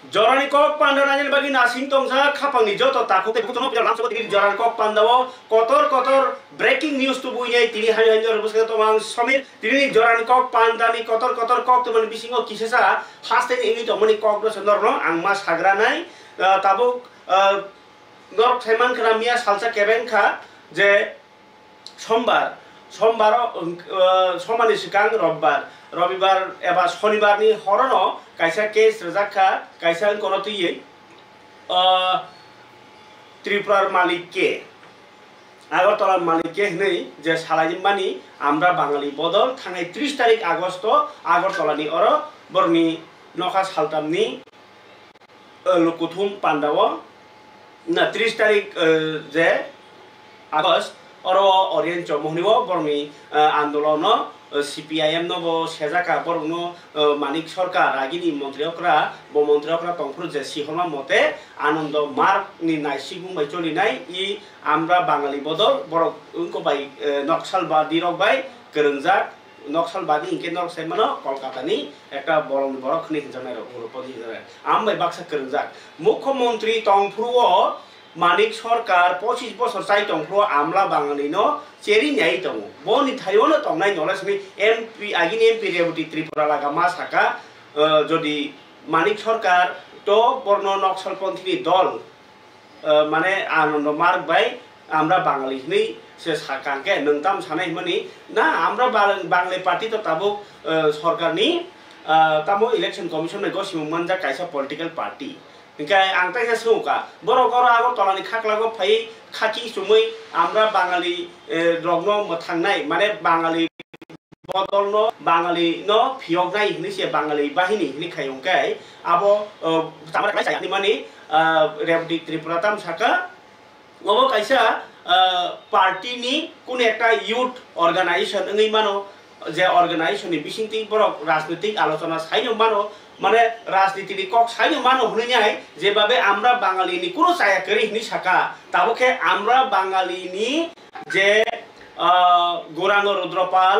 Jorani kok pandana nyen bagi nasing tongsa kapang ni joto takut te kutono pila langsung diri jorani kok pandawo kotor breaking news tu buinya tini hanya rebus ke tomang somir tini jorani kok pandani kotor kok tu mani bisingo kisesa hasten ini tu mani kok do sendor no angmas hagranai tabuk norok seman keramia salsa keben kha je sombar somani sikang রবিবার এবা শনিবারনি হরনো কাইসা case রেজাখা কাইসা কোন তুই ত্রিপুরার মালিককে আগরতলার মালিককে নেই যে সালাইমানি আমরা বাঙালি বদল থানাই 30 তারিখ আগস্ট আগরতলানি অর বরনি নখা সালতামনি লুকুথুম পান্ডাও না 30 তারিখ যে আগস্ট অর অরিয়েন্ট চমহনিও বরনি আন্দোলন CPIM no sejaka borno manik sorkar agini montriokra bo montriokra tongfru je sihoma mote anondo mark ni nai sigum bai choli nai I amra bangali bodol borok unko bai নকশালবাদী rok bai kerengjak নকশালবাদী inke nok semano kolkata ni ekta borong borok khni hinjanai rok urupodi hinjanai ambai baksa kerengjak মুখ্যমন্ত্রী tongfruo মানিক সরকার 25 বছর চাই তংফ্রো আমলা বাঙালি ন cherry নাই তং বনি থাইওন তংনাই নলেসমি MP আগিনি MP রেবুটি Tripura লাগা মা সাকা যদি মানিক সরকার তো বর্ণ নকশালপন্থী দল মানে আনন্দ মার্গ বাই আমরা বাঙালি হই সে সাকাকে নংতাম সানাই মানি না আমরা বাংলা পার্টি তো তাবো সরকারনি তামো ইলেকশন কমিশন গো সিমুমানজা কাইসা political party Ingkai angtai ya suka, borok agor tolani khak lago fai khaki sumui amra bangali rogno mathangnai mane bangali bodolno bangali no phiognai hini se bangali bahini hini khayongkai abo tamar kaisa ni mani rebdi tripura tam saka obo kaisa party ni kun ekta youth organization ngai mano je organization ni bisingti borok rajnitik alochona saino mano মানে রাজনীতির cock সাইনো মানো হইনাই যেভাবে আমরা বাঙালিনি কোনো চায়াকরি হিনি সাকা তাবকে আমরা বাঙালিনি যে Gouranga Rudrapal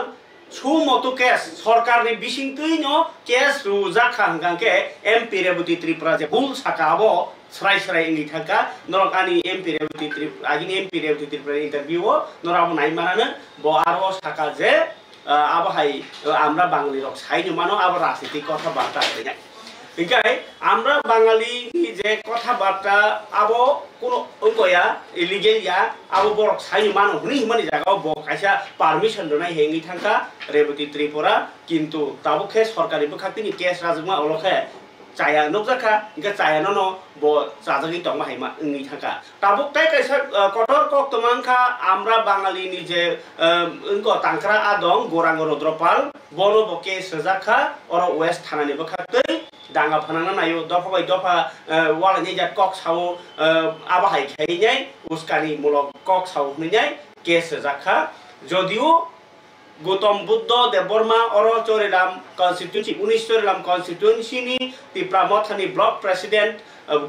suo motu case সরকারনি বিসিংতৈন কেস রুজাখা হাঙ্গাকে এমপি রেবতী ত্রিপুরা যে ভুল সাকা আবো সরাই ইংলি থাকা নরকানি এমপি রেবতী ত্রিপুরা আগিনি এমপি রেবতী ত্রিপুরা ইন্টারভিউ নরাবো নাই মানানো ব আরো সাকা যে আবহাই আমরা বাঙালি রক সাইনো মানো আবার রাজনীতি কথাবার্তা হয়ে ইংকাই আমরা বাঙালি যে কথাবার্তা আবো কোনো অঙ্কয়া ইলিগেলিয়া আবো বরক সাইনো মানো হুনি মানে জায়গা ব কাইসা পারমিশন দনাই হেঙ্গি থাকা রেবতী ত্রিপুরা কিন্তু তাবকে সরকারি বখাতিনি কেস রাজমা অলখে চায়া নকজাখা ইংকা চায়া নন ব চাজাগি টংমা হাইমা ইংনি থাকা তাবক তাই কাইসা কটর কক তমাংখা আমরা বাঙালি নিজে ইংক তাংক্রা আদং গোরাঙ্গ রুদ্রপাল বড় বকে সজাখা অর ওয়েস্ট থানানি বখাতৈ ডাঙ্গা ফানানা নাইও দফা বাই দফা ওয়ালানি যা কক সাও আবাহাই খাইনাই উস্কানি মূলক কক সাও হইনাই কেস সজাখা যদিও Gautam Buddha Debbarma or Charilam constituency 19 Charilam constituency নি ত্রিপুরা মথানি ব্লক প্রেসিডেন্ট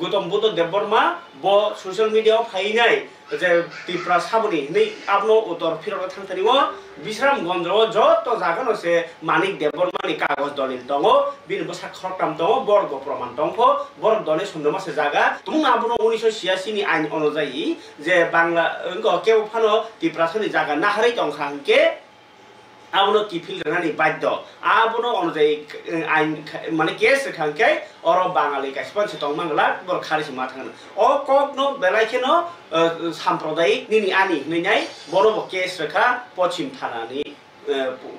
গৌতম বুদ্ধ দেববর্মা ব সোশ্যাল মিডিয়াও ফাইনাই যে ত্রিপুরা সাবনি নেই আপনো উত্তর ফিরত থাংতানিও বিশ্রামগঞ্জ যত জাগান হচ্ছে মানিক দেববর্মানি কাগজ দলিল দङ বিনবো সাক্ষরতাম দङ বর্গ প্রমাণ দङ বর্গ দলে সুন্দরমাসে জায়গা তুমি আপনো 1986 নি আইন অনুযায়ী যে বাংলা কেউ ফানো ত্রিপুরা সানি জায়গা নাহারি দङ খাংকে আবনো কি ফিল রানি বাধ্য আবনো অনুযায়ী আইন মানে কেস খাংকে অর বাঙালি কাইসপন সতং মাংলা বর খারিস মা থাঙ্গন অ ককনো বেলাইখেনো সাম্প্রদায়িক নিনি আনি হইনাই বড় কেস রেখা পশ্চিম থানানি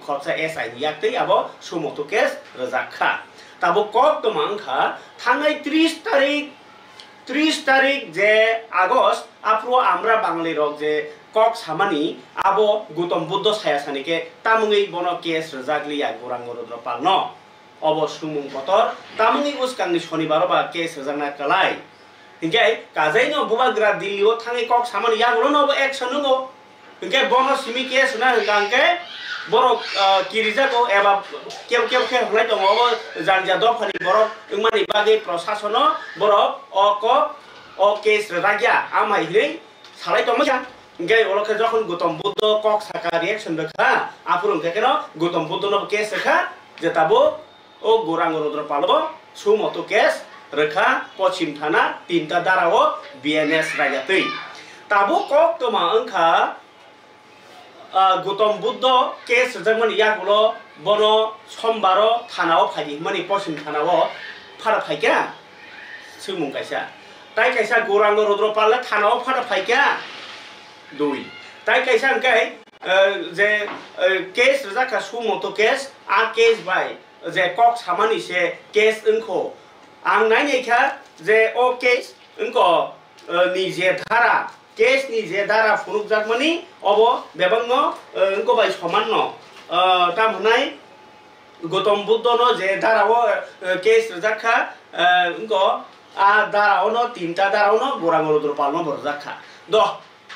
খরচা এসআই ইয়াকতৈ আবো সুমতো কেস রজাখা তাবো কক তমাংখা থাঙ্গাই 30 তারিখ যে আগস্ট আপ্রো আমরা বাঙালি রক যে কক সামানি আবো গৌতম বুদ্ধ সায়াসানিকে তামুঙ্গি বন কেস রজাগলিয়া গোরাঙ্গ রুদ্রপাল ন অব সুমুং পতর তামুঙ্গি উস্কাংনি শনিবার বা কেস রজাগনা কালাই হিংকাই কাজাইনো বুবাগ্রা দিল্লিও থাঙ্গি কক সামানি ইয়াগুলো নব একশন নগো হিংকাই বন সিমি কেস না হিংকাংকে borok kirijago eba kew khe hlai dong obo janja dofani borok ingmani bagi prosasono borok o case ragya amai hlei salai dong ja ngai olokhe jokhon Gautam Buddha কক saka reaction rekha apurung kekeno Gautam Buddha no case rekha je tabo o Gouranga Rudrapal suo motu case rekha pochim thana tinta darao BNS rajatui tabo kok toma angkha Gautam Buddha case jangmani yagulo bono sombaro thanao phaji mani pochim thanao phara phaikya sumung kaisa tai kaisa Gaurang Rudropal thanao phara phaikya dui tai kaisa angkai je case rajaka sumoto case a case by je kok samani se case unko ang nai kha je o case unko ni je dhara case ni je dhara phuruk jakmani obo bebangno unko bai saman no tamhnai Gautam Buddha no je dhara o case rajaka unko a dhara ono tinta dhara ono Gaurang Rudropal no borjakha do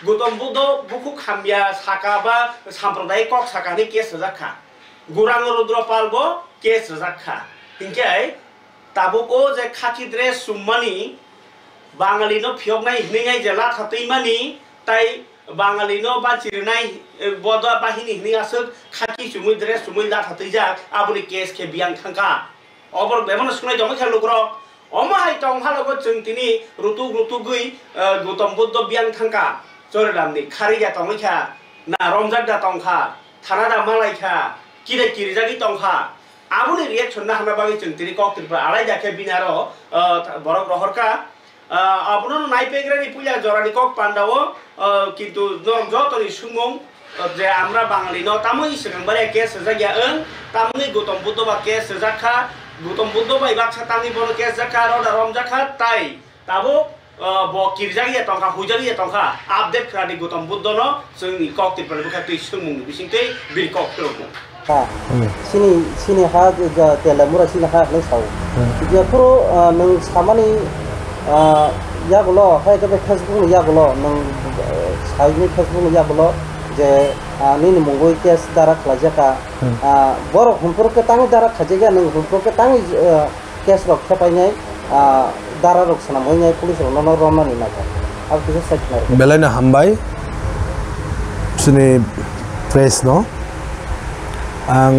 Gautam Buddha buku khambia saka ba sampradayik kok sakani case rajaka Gaurang Rudropal bo case rajaka hingkai tabuk o je khaki dress summani Bangali no phioknai hningai je la thatui mani tai Bangali no ba chirnai boda bahini hning asuk khaki sumui dress sumui la thatui ja abuni case ke biang thangka obor bemon sunai jom khal lukro oma hai tong halogo chungtini rutu gui Gautam Buddha biang thangka Joradamni khariga tongkha na romjagda tongkha thanada malaikha kire kirijagi tongkha abuni reaction na hama bagi chungtini kok tripa alai jakhe binaro borok rohorka abuno naipegrani puja jorani kok pandao kintu norm jotoni sumung je amra Bangali no tamui segangbare case jagya eng tamui Gautam Buddha ba case jakha Gautam Buddha bai baksa tangi bono case jakha roda romjakha tai tabo bo kirjagi tongkha hujagi tongkha update krani Gautam Buddha no sungni kok tripa bukha tui sumung bisingtei bir kok tromo sini ha ga telamura sini ha le sau je pro nang samani yagulo hai ga Facebook yagulo nang saini Facebook yagulo je nini mongoi case dara khlajaka bor humpur ke tangi dara khajaga nang humpur ke tangi case rok khapainai dara rok sanam hoinai police no rona ni naka ab kise sakna belana hambai sini press no ang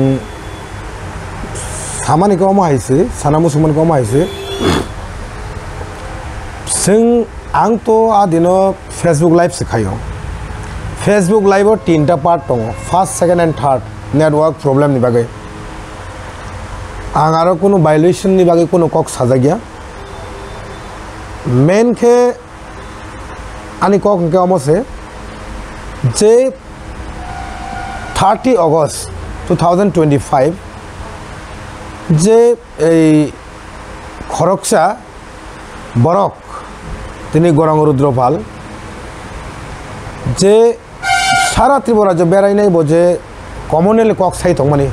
samani ko ma haise sanamu suman ko ma haise sing ang to adino Facebook live sikhayo Facebook live or tinta part tongo first second and third network problem ni bagai ang aro kono violation ni bagai kono kok sajagya main ke ani kok ke amose je 30 August 2025 যে এই খরকসা বরক তিনি Gaurang Rudropal যে সারা ত্রিপুরা যে বেড়াই নাই বোঝে কমনেল cock সাই তংমানি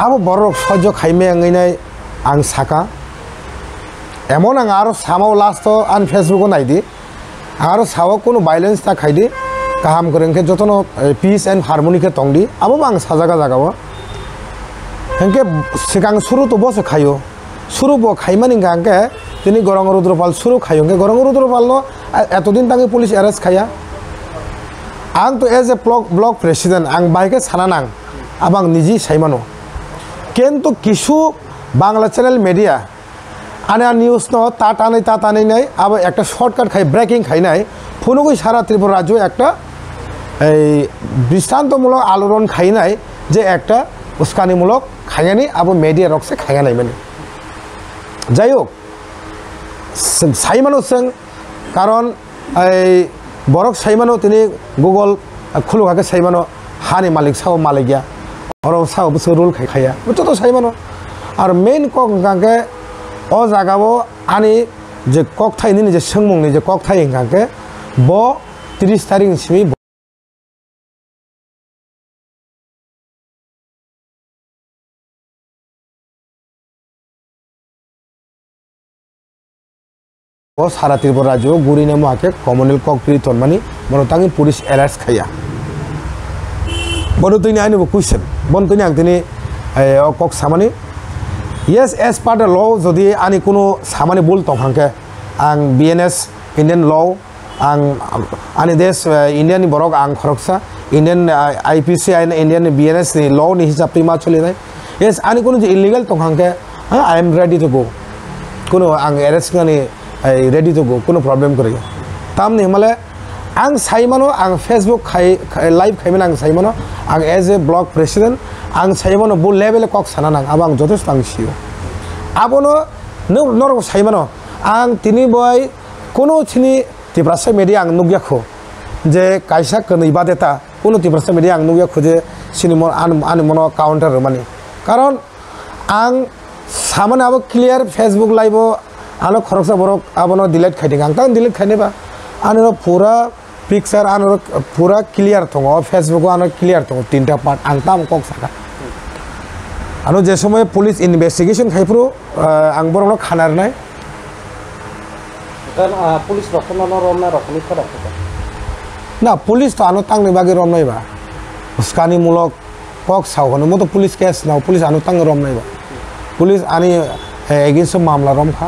আবো বরক সহ্য খাইমে আঙাইনাই আং সাকা এমন আং আরো সামাও লাস্ট আন ফেসবুকও নাইদি আরো সাও কোনো ভাইলেন্স তা খাইদি কাহাম করেনকে যতন পিস এন্ড হারমোনিকে তংদি আবো আং সাজাগা জাগাবো হেনকে সিগাং শুরু তো বসে খাইও শুরু ব খাইমানি গাঙ্কে তিনি Gaurang Rudropal শুরু খাইওকে Gaurang Rudropal no এতদিন তাকে পুলিশ অ্যারেস্ট খাইয়া আং তো এজ এ ব্লক প্রেসিডেন্ট আং বাইকে সানানাং আবাং নিজি সাইমানো কিন্তু কিছু বাংলা চ্যানেল মিডিয়া আনে নিউজ ন তা টানাই নাই আবার একটা শর্টকাট খাই ব্রেকিং খাই নাই ফোনগুই সারা ত্রিপুরা রাজ্য একটা এই দৃষ্টান্তমূলক আলোড়ন খাই নাই যে একটা উস্কানিমূলক খাইয়ানি আবার মিডিয়া রকসে খাইয়া নাই মানে যাই হোক সাইমানো সেং কারণ এই বরক সাইমানো তিনি গুগল খুলুকাকে সাইমানো হানি মালিক সাও মালিকিয়া হরম সাও বসে রুল খাইয়া যত সাইমানো আর মেইন কক গাঁকে অ জাগাবো আনি যে কক থাইনি যে সোংমুংনি যে কক থাই গাঁকে ব 30 তারিখ সিমি ও সারা ত্রিপুরা রাজ্য গুরিনে মহাকে কমনেল ককরি তনমানি বনতাঙ্গি পুলিশ অ্যারেস্ট খাইয়া বন তুই আইনব কুইশন বন তুই আং তিনি কক সামানি yes as per the law যদি আনি কোনো সামানি ভুল তংহাংকে আং BNS ইন্ডিয়ান ল আং আনি দেশ ইন্ডিয়ান বরক আং খরকসা Indian IPC Indian BNS ni law ni হিসাব টিমা চলি নাই ইয়েস আনি কোনো যে ইলিগাল তংহাংকে I am ready to go কোনো आं एरेस्ट खालामनो रेडि to go কোনো प्रब्लेम करे तामनि माले आं साइमानो आं फेसबुक लाइव खाइमोन आं साइमानो आं एज ए ब्लक प्रेसिडेंट आं साइमानो बु लेभेल कक साना नां आब आं जथेस्ट आं सियो आबनो नर साइमानो आं तिनि बय कोनो छिनि तिब्रासा मेडिया आं नुग्याखो जे कायसा कनैबा देता कोनो तिब्रासा मेडिया आं नुग्याखो जे सिनेमा आन मनो काउंटर माने कारण आं सामाने अब क्लियर फेसबुक लाइव आनो खरकसा बरक आबनो डिलीट खाइदिं आं तां डिलीट खाइनेबा आनो पूरा पिक्चार आनो पूरा क्लियर थंगो फेसबुक आनो क्लियर थंगो तीनटा पार्ट आं ताम कक साका आनो जे समय पुलिस इनवेस्टिगेशन खाइफ्रु आं बरनो खानारनाय kan pulis rokna noromna rokni khara ना पुलिस तो आनो तांगनि बागे रमनायबा उस्कानि मुलक कक सावखनो मतो पुलिस केस ना पुलिस आनो तांग रमनायबा पुलिस आनी एगेन्स्ट मामला रमखा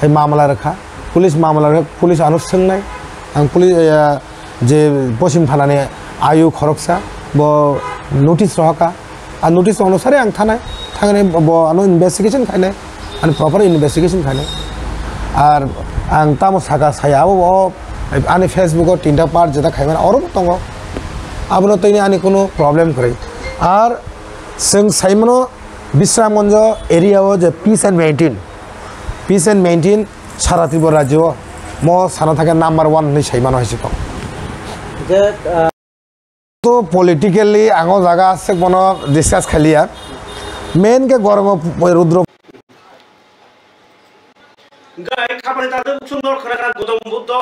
हे मामला रखा पुलिस आनो सोंनाय आं पुलिस जे पश्चिम थानानि आयु खरकसा ब नोटिस रहका आ नोटिस अनुसारे आं थांनाय ब आनो इनवेस्टिगेशन खायनाय आनो प्रपार इनवेस्टिगेशन खायनाय आर आं तामो साका सायाबो आनी फेसबुक तीनटा पार्ट जेटा खाइमान और दङ आबनो तैनि आनी कोनो प्रब्लेम करे आर जों साइमनो विश्रामगंज एरियाव जे पीस एंड मेंटेन सारा त्रिपुरा राज्य म साना थाके नम्बर 1 नि साइमानो हाइसितो je तो पॉलिटिकली आङो जागा से बनो डिस्कस खालिया मेन के गरम रुद्र गाय खापने तादो सुंदर खराखा गौतम बुद्ध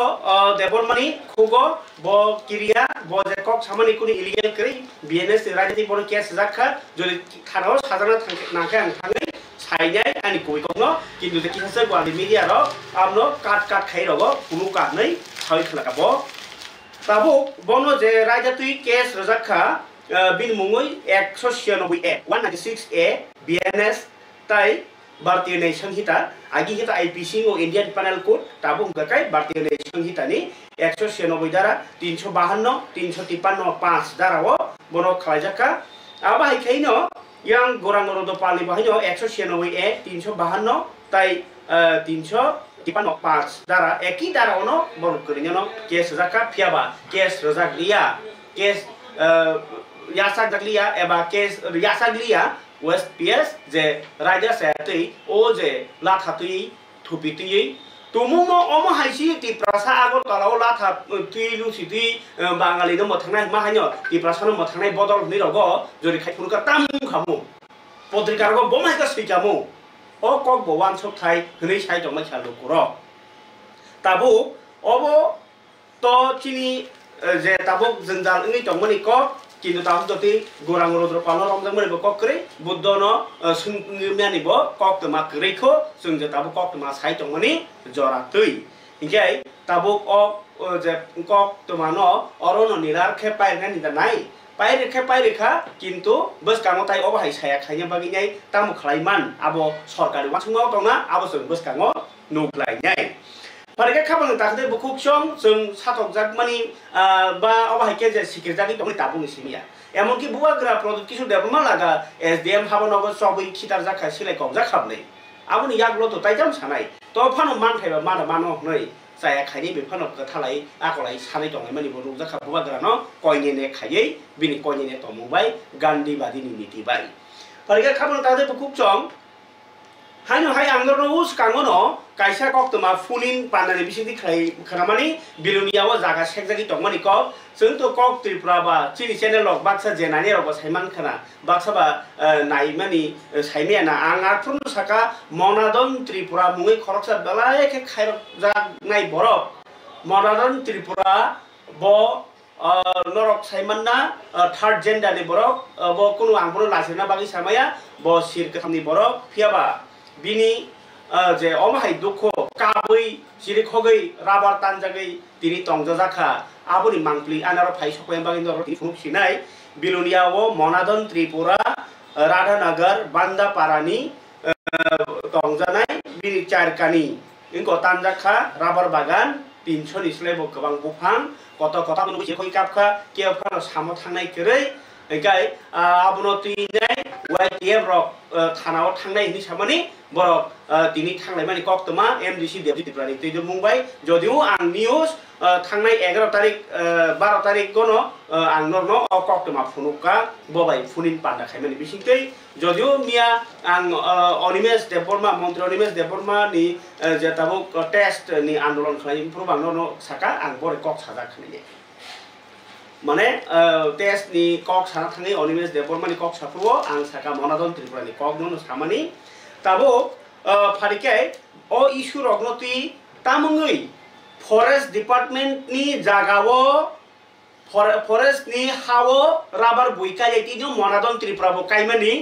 देवरमानी खुगो ब किरिया ब जे कक सामानि कुनि इलिगेल करि बिएनएस राजनीति बनो केस जाखा जलि थानाव साजाना नांखे आं थाङै साइनाय आनि कइ कनो किन्तु जे किसासे गवानि मिडिया र आमनो काट खाइरगो कुनु काटनै साइ खलाकाबो ताबो बनो जे राजनीति केस रजाखा बिन मुङै 196 ए 196 ए बिएनएस ताइ भारतीय न्याय संहिता आगे हिता आईपीसी ओ इंडियन पेनल कोड ताबो गकाय भारतीय न्याय संहिता नि 196 धारा 352 353 5 धारा वो बनो खालाजाका आबा हाइखाइनो यां गोरांगरद पालि बाहाइनो 196 ए 352 ताई 353 5 धारा एकी धारा ono बरो करिनो केस जाका फियाबा केस रजागलिया केस यासागलिया एबा केस यासागलिया वेस्ट पीएस जे राजा सेतै ओ जे लाथातै थुपितै तुमुनो अम हाइसि ति प्रासा आगो तलाव लाथा तुइ लुसिति बांगालिनो मथांनाय मा हाइनो ति प्रासानो मथांनाय बदल नि रगो जरि खाइफुरका ताम खामु पत्रिकारगो बमाइका सैजामु ओ कक बवान सथाय हनै साइ दमै खालु कर ताबु अबो तो चिनि जे ताबु जंजाल नि दमनि क किन्तु ताबु दति गोरां रद्र पालो रमजमनि बककरे बुद्धनो सुंगमियानि ब कक्तमा करेखो जों जे ताबु कक्तमा साइ दमनि जरातै इंजाय ताबु अ जे कक्तमानो अरनो निरार खे पाइरनानि दानाय पाइरेखा किन्तु बस कामो ताइ अबहाय साया खायनो बागिनाय तामु खलाइमान आबो सरकारि वासुङाव दंना आबो जों बस कामो नुग्लायनाय पारेका खाबानो ताखदे बुकुक्षं जों साथक जाकमानि बा अबहाय के जे सिकिर जागि दंनि ताबुनि सिमिया एमनकि बुवाग्रा प्रदुत किसु डेभलपमेन्ट लागा एसडीएम हाबनगो सबै खितार जाखा सिलाय कबजा खाबनै आबुनि यागलो तो ताइजाम सानाय तो फानो मान थाइबा मानो नै जाया खायनि बेफानो थालाय आकलाय सानै दंनाय मानि बरु जाखा बुवाग्रा न कयनेने खायै बिनि कयनेने तमुबाय गान्धी बादिनि नीतिबाय पारेका खाबानो ताखदे बुकुक्षं हायनो हाय आंगरनो उस कांगनो कायसा कक्तमा फुनिन पानानि बिसिंदि खानामानि बिलुनियाव जागा सेकजागि दंमानि क जों तो कक त्रिपुरा बा चिनि चेनेल लक बाक्सा जेनानि रग साइमान खाना बाक्सा बा नाइमानि साइमेना आं आथुन साका मनादन त्रिपुरा मुङै खरकसा बलाय के खायर जानाय बरफ मनादन त्रिपुरा ब नरक साइमानना थर्ड जेन्डारनि बरफ ब कुनु आंबरो लासेना बागि सामाया ब सिर कथामनि बरफ फियाबा बिनि जे अमहाय दुख काबै सिरि खगै राबार तानजागै तिनि तंजा जाखा आबुनि मांप्लि आनार फाइ सखय बागै नर तिफुं सिनाय बिलुनियाव मनादन त्रिपुरा राधानगर बान्दापारानि तंजानाय बिनि चारकानि इनको तानजाखा राबार बागान 300 निस्लेबो गोबां बुफां कत कथा मोनबो खय कापखा केफखा सामो थांनाय करै गाय आबनो तुइनाय YTF रक थानाव थांनाय हिनि सामानि बरक दिनि थांनाय मानि कक्तमा MDC देबदिप्रानि तुइदो मुंबाय जदिउ आं निउज थांनाय 11 तारिख 12 तारिख गनो आं नरनो कक्तमा फुनुका बबाय फुनिन पान्दा खायमानि बिसिंतै जदिउ मिया आं अनिमेश देबबर्मा मन्त्री अनिमेश देबबर्मा नि जेताबो टेस्ट नि आन्दोलन खालाय प्रबां नरनो साका आं बरे कक साजा खानाय माने टेस्ट नि कक साना थाङै अनिमेश देबबर्मानि कक साफुओ आं साका मनादन त्रिपुरानि कक नो सामानि ताबो फारिकाय ओ इशु रगनो तुइ तामङै फरेस्ट डिपार्टमेंट नि जागावो फरेस्ट नि हावो राबार बुइकायति नो मनादन त्रिपुराबो कायमानि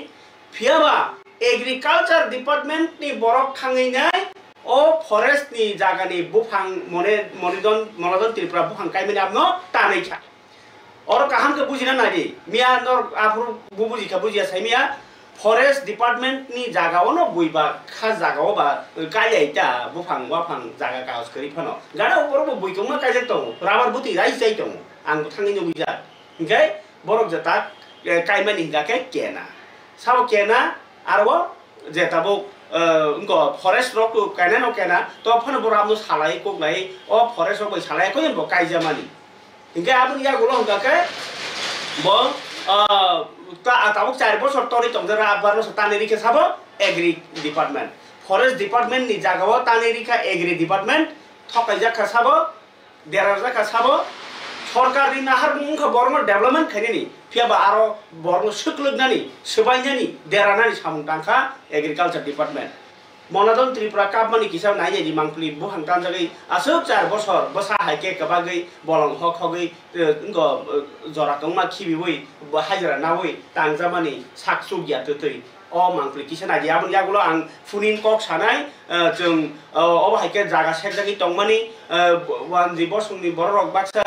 फियाबा एग्रीकल्चर डिपार्टमेंट नि बरक थाङैनाय ओ फरेस्ट नि जागानि बुफां मनादन त्रिपुरा बुफां कायमानि आपनो तानैखा और कहां के बुझिना नादि मिया नर आफुर बुबुजि का बुझिया साइ मिया फरेस्ट डिपार्टमेंट नि जागाव न बुइबा खा जागाव बा कायैता बुफां वाफां जागा कागज करि फनो गाडा ऊपर बुइकमा कायजे दं राबार बुति राइस जाय दं आं थाङै न बुइजा ओंखाय बरक जता कायमानि हिंगाके केना साव केना आरो जेताबो उनको फरेस्ट रक कायना न केना तो फन बरामनो सालाय कोगलाय ओ फरेस्ट रक सालाय को एम्बो कायजामानि इनके आपन या गुलो हंगाके बो ताबुक 4 बছর तरि तंजरा आबारनो तानेरिके साबो एग्री डिपार्टमेंट फरेस्ट डिपार्टमेंट नि जागाव तानेरिका एग्री डिपार्टमेंट थकाइजा खासाबो देराजा खासाबो सरकार नि नाहार मुंखा बरनो डेभलपमेंट खैनि फियाबा आरो बरनो सुकलुगनानि सुबायनानि देरानानि सामुंदांखा एग्रीकल्चर डिपार्टमेंट मनादन त्रिपुरा कापमानि किसाव नायै दि मांफुलि बुहां तानजागै आसोक 4 बছর बसा हाइके कबागै बलं हक हगै इंगो जरा कमा खिबिवै हाजिरा नावै तांजामानि साकसु गियातै ओ मांफुलि किसा नायै आबन यागुलो आं फुनिन कक सानाय जों अबा हाइके जागा सेकजागै तंमानि 1 बसंनि बररक बाक्सा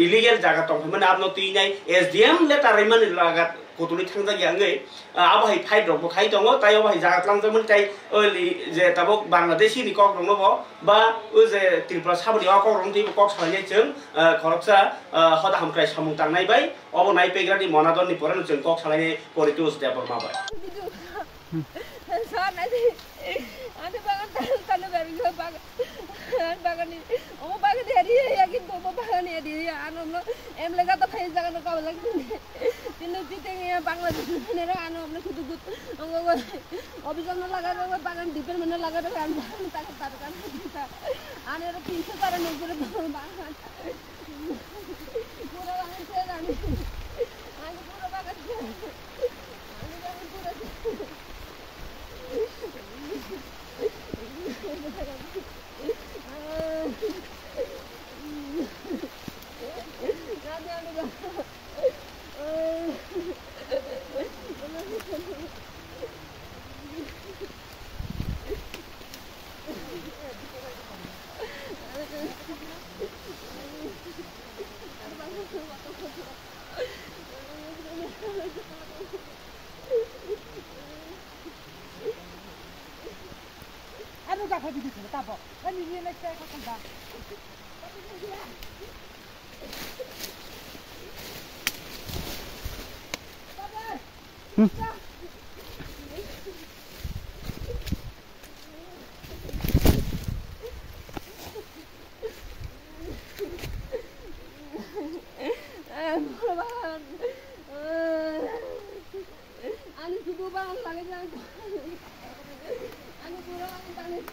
इलिगेल जागा तंफैमोन आपनो तुइनाय SDM लेटारैमोन लागा कोतुनि थांजागै आङै आबहाय फाइट रक बखाय दङ ताय अबहाय जागा लांजामोन ताय ओलि जे ताबो बांलादेशी नि कक दङ बा ओ जे त्रिपुरा साबनि कक रंथि कक सालायनाय जों खरकसा हदा हमक्राय सामुं तांनाय बाय अब नाय पेग्रानि मनादननि परन जों कक सालायनाय परितोस देबर माबाय आने बागान तानो बेरियो बागान नि ओ बागान हेरि या कि दो बागान हेरि आनो एम लेगा तो फाइ जागा का लग तिनो तिते या बांग्लादेश ने रे आनो अपने खुद गुत अभिजन लगा रे बागान डिपेंड में लगा रे आन तार कान आने रे 300 तार ने करे बागान पूरा बागान से आने पूरा बागान Ano ka pa dito sa tapo? Ano yung next time ka kanta? Ano subo ba ang lagi dyan? Ano puro ang tanis?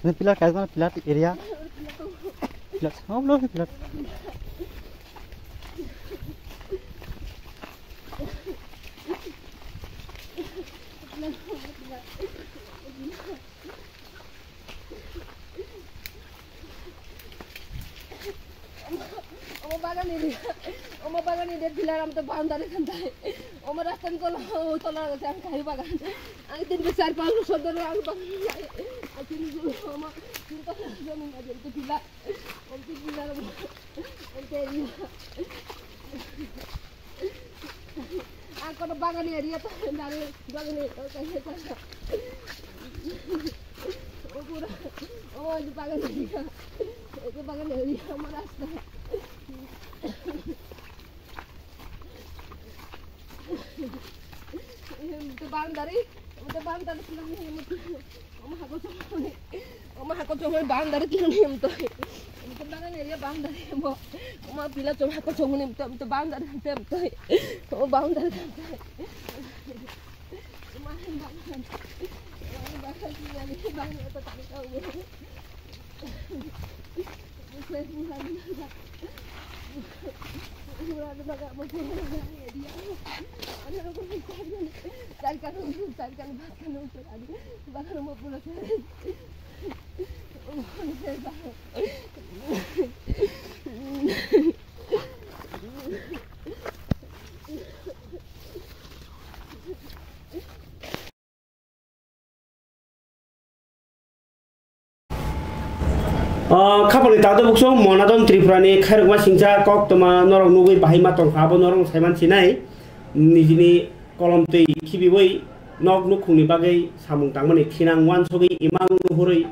Ini pilar kayak mana pilar area? Pilar, oh belum pilar. Oma bagan ini dia pilar am to boundary santai. Oma rastan kola tola jang kai bagan. Ang tin besar palu sodor ang bagan. Akin dulu oma kita jamin aja itu pilar. Nanti pilar nanti ini. Aku ada bagan ini dia tuh dari bagan ini kayak apa? Oh itu bagan dia. Itu bagan dia oma rastan. Terbang dari film ni Oma aku cuma bang dari film ni tu. Terbang ni dia bang dari Oma bila cuma aku cuma ni terbang dari film tu. Oma bang dari Oma bang atau tak tahu. Kapal itu ada bukan monadon Tripurani khairugma singja kok toma norong nugui bahima tong habo norong saiman sinai nijini kolom tei kibiwei nok nukungni bagai samung tangmani tinang wan sogi imang nuhuri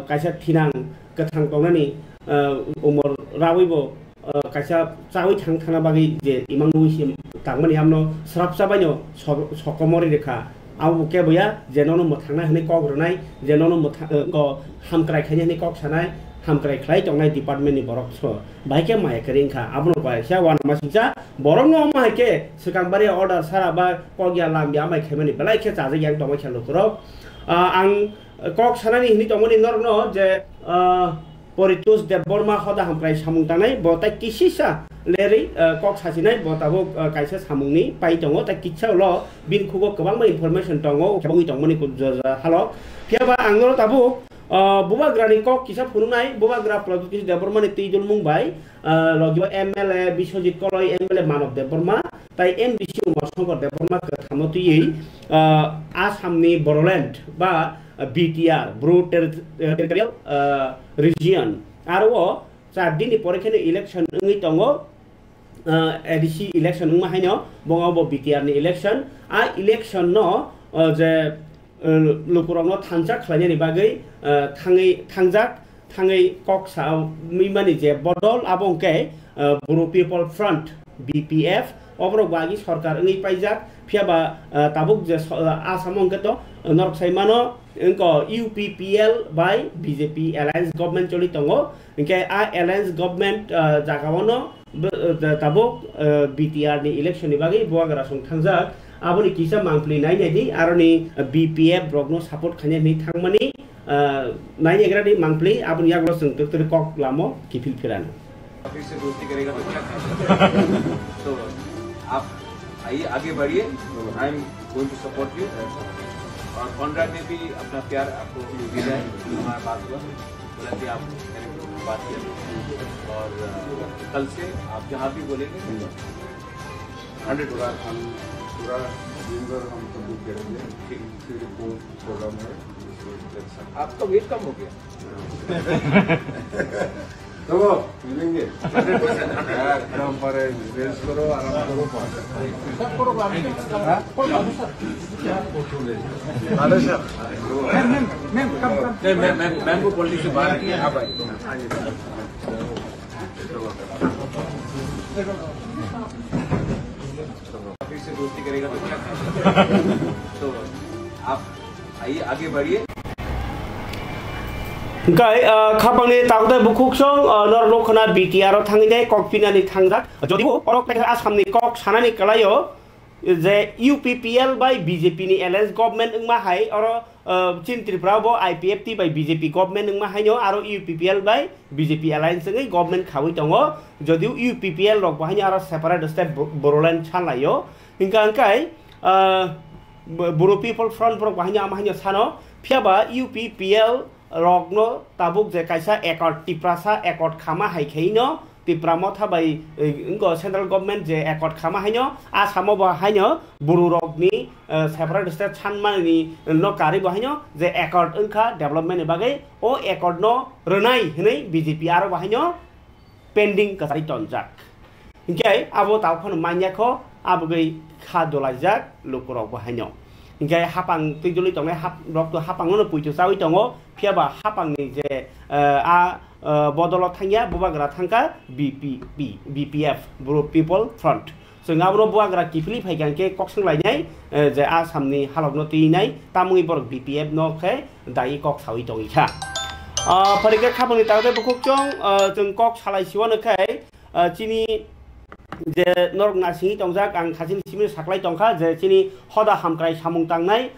kaisa tinang ketang tongani umur rawibo kaisa cawi tang bagai je imang nuhui tangmani amno serap sabanyo sokomori reka awu ke boya jenono mothangna hne kok ronai jenono ko hamkrai khanya hne kok sanai hamkrai khlai tongnai department ni borok so baike mai kering kha abno ba sha wan masingja borok no mai ke sekang bari order sara ba kogya lam ya mai khemani belai ke chaje yang tongma khalo kro ang kok sanani hni tongmani norno je Poritus Deborma hoda hamkrai samung tanai botai kisisa leri kok sasinai botabo kaisa samungni pai tongo ta kitsa lo bin khugo kabang ma information tongo kabang tongmani ko halo piaba angno tabu buba grani kok kisa phununai buba gra Poritus Deborma ni tidul mungbai logiba MLA Biswajit Koloi MLA Manov Deborma tai MBC Umar Shankar Deborma ka thamotui Asamni Boroland ba BTR Bro Territorial Region aro chardini porekhene election ngi tongo ADC election ngi haino bongabo BTR ni election a election no je lukurangno thanjak khlaini bagai thangai koksa mimani je bodol abongke Bro People Front BPF obro bagi sarkar ngi paijak phiaba tabuk je asamong keto norok saimano engko UPPL by BJP Alliance Government choli tongo engke a Alliance Government jagawono tabuk BTR ni election ni bagi buagra song thangjak aboni kisa mangpli nai di aroni BPF brogno support khane ni thangmani nai egra di mangpli aboni yaglo sung tuk kok lamo kifil फिराना फिर से दोस्ती करेगा तो क्या करेगा तो आप आइए आगे बढ़िए I am going to support you और कॉन्ट्रैक्ट ने भी अपना प्यार आपको दिया है हमारा बात हुआ बोला कि आप बात किया और कल से आप जहाँ भी बोलेंगे 100 पूरा दिन भर हम सब करेंगे फिर प्रोग्राम है आपका वेट कम हो गया तो मिलेंगे 100% पर रेस करो आराम करो मैंगो पॉलिटिक्स से बात की आप फिर से दोस्ती करेगा तो क्या करेगा तो आप आइए आगे बढ़िए Kai kapangni takda bukuksong nor lokana BTR thanginai kok pinani thangjak jodibo orok pekha asamni kok sanani kalayo J UPPL by BJP ni alliance government ung mahai oro chin Tripura bo IPFT by BJP government ung mahai no aro UPPL by BJP alliance ngai government khawi tongo jodiu UPPL rok bahai aro separate state Bodoland chanlayo hingka angkai Boro People Front rok bahai amahai sano phiaba UPPL rok no tabuk je kaisa accord tiprasa accord khama hai kheino Tipramo thabai ingko central government je accord khama haino asamo ba haino buru rok ni separate state chanman ni no kari ba haino je accord ingkha development ni bagai o accord no renai hinai BJP aro ba haino pending kasari tonjak ingkai abo tawkhon manya kho abugai kha dolajak lukurok ba haino ingkai hapang tijuli tongai hap rok to hapang no puitu sawi tongo phiaba hapang ni je Bodolot thangya bubagra thangka BPF Boro People Front so ngabro buagra kifli phaigan ke koksung lainai je asamni halokno tinai tamui bor BPF no khe dai kok sawi tongi kha parike khaboni tawde bukukchong jeng kok salai siwano khai chini je norok nasi tongjak ang khajin simin saklai tongkha je chini hoda hamkrai samung tangnai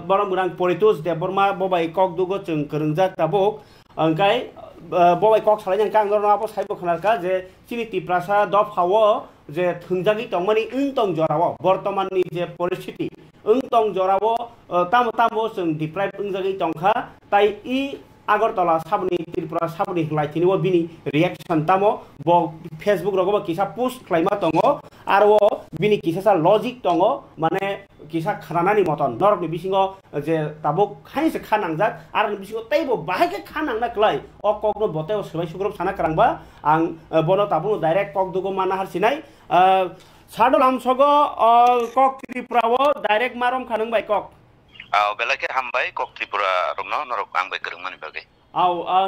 boromurang politus de borma bobai kok dugo jeng kerungjak tabuk angkai bobai kok salai yang kang dorna abo saibo khanarka je chini tiprasa dop hawo je thungjagi tongmani tong jorawo bortoman ni je परिस्थिति tong jorawo tamo jeng deprive ungjagi tongkha tai I Agartala sabni Tripura sabni laitini wo bini reaction tamo bo Facebook rogo kisa post klaima tongo aro bini kisa sa logic tongo mane kisa khanani moton norok ni bisingo je tabuk khain se khanangjak aro ni bisingo taibo bahai ke khanangna klai o kokno boteo sebai sugrop sana karangba ang bono tabu direct kok dugo mana harsinai sadol amsogo kok Tripura wo direct marom khanang bai kok belake hambai kok Tripura romno norok angbai kerengmani bagai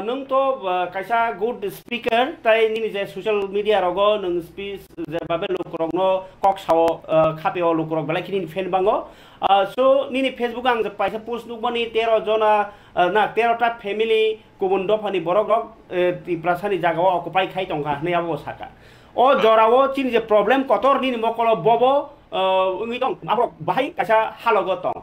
nung to kaisa good speaker tai nini je social media rogo nung speech je babe lukrogno kok sawo khapeo lukrog belai kini fan bango so nini Facebook ang je paisa post nukmani 13 jona na 13 ta family kubun dofani borok rok tiprasani jagao occupy khai tongka nei abo saka o jorawo chini je problem kotor nini mokolo bobo ngi tong abo bahai kaisa halogo tong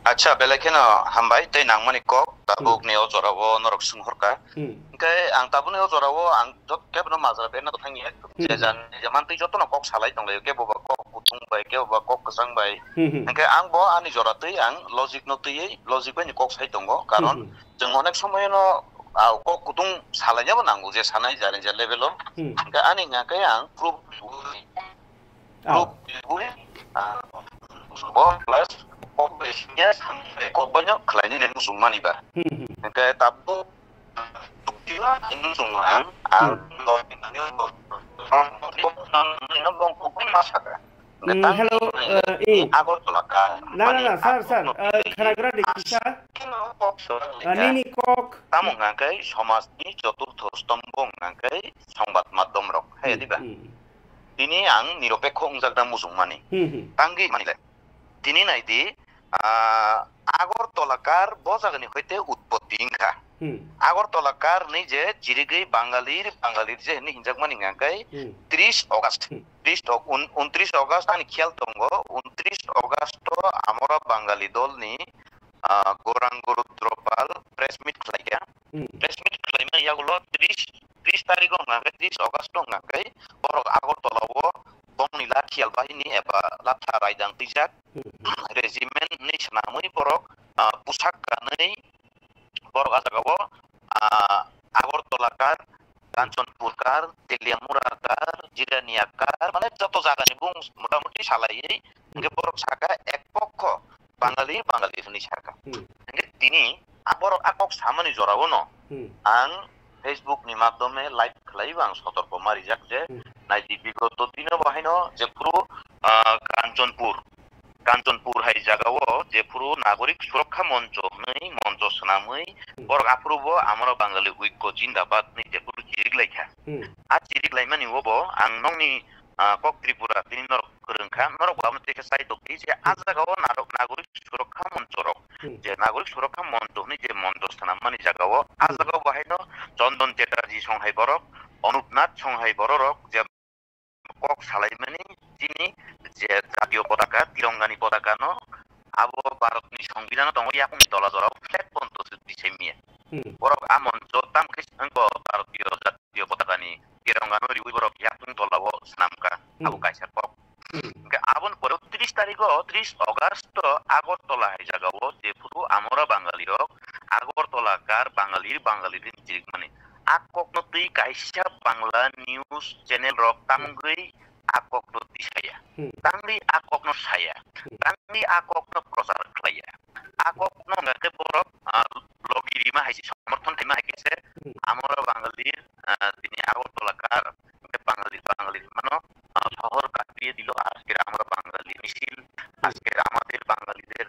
Acha belakena hambai tei nangmani kok tabuk neo jorawo norok sunghorka kai ang tabuk neo jorawo ang jot kebno mazra bena thangi jejan jaman tei jotono kok salai tongle ke boba kok putung bai ke boba kok kesang bai kai ang bo ani jora tei ang logic no tei logic bai kok sai tongo karon jeng onek somoy no kok kutung salanya bo nanggu je sanai jaren je level kai ani ngakai ang proof plus populasinya korbannya kelainnya dan musuhan iba. Kayak tabu tukila ini musuhan, Hello, aku tolakkan. Nah, sar, kira-kira di kisah. Nini kok. Tamu ngakai, somas ini jotur terus tombong ngakai, sombat madom rok. Hai tiba. Ini yang niropeko unjakdan musuhan nih. Tanggi manile. Tini naidi আগরতলাকার বজাগানি হইতে উৎপত্তি Inca আগরতলাকার নিজে জিরিগৈ বাঙালির যে হিনজাকমানি গাঙ্গাই 30 August 29 August আনি খেয়াল দঙ্গ 29 August আমরা বাঙালি দল নি গৌরাঙ্গ রুদ্রপাল প্রেস মিট খাইমা ইয়াগুলো 30 তারিখ গাঙ্গাই 30 অগাস্ট গাঙ্গাই বড় আগরতলাও Bongnila khial bahini eba latha raidang tijak regimen ni sanamui borok pusak kanai borok asagawo Agartolakar Kanchanpurkar Teliamurarkar Jiraniakar মানে যত জায়গা নি বুং মোটামুটি সালাই nge borok saka ek pokho bangali ni saka nge tini borok akok samani jorawo no ang Facebook ni মাধ্যমে live খাইব আং সতর্ক মারি যাক যে নাইজি বিগত দিনে বাহিনো যে পুরো কাঞ্চনপুর হাই জায়গাও যে পুরো নাগরিক সুরক্ষা মঞ্চ নেই মঞ্চ সানামই বড় আপ্রুব আমরা বাঙালি ঐক্য জিন্দাবাদ নি যে পুরো চিরিগলাইখা আর চিরিগলাইমানি হবো আং নংনি কক ত্রিপুরা তিনি নরক করংখা নরক বামতে থেকে সাইড অক্তি যে আজাগাও নাগরিক সুরক্ষা মঞ্চ রক যে নাগরিক সুরক্ষা মঞ্চ নি যে মঞ্চ সানামানি জায়গাও আজাগাও বাহিনো চন্দন চ্যাটার্জি সংহাই বরক অনুপনাথ সংহাই বড় রক যে kok salaimani jini je jatiyo potaka tirongani potaka no abo Bharatni সংবিধান tongo yakung tola jora flag ponto disemiye borok amon jotam kis engko Bharatiyo jatiyo potaka ni tirongano riwi borok yakung tola wo snamka abo kaisa kok ke abon pore 30 tarikh 30 August Agartala hai jagao je puru amora bangali rok Agartala kar bangalir jirik mane akokno tui kaisa bangla news channel rok tamgui akokno disaya tangli akokno saya tangli akokno prasar khlaya akokno ngake borok logirima haisi সমর্থন thema haise amora bangalir tini Agartala kar bangalir mano শহর কাঁপিয়ে দিল আজকের আমরা বাঙালি মিছিল আজকের আমাদের বাঙালিদের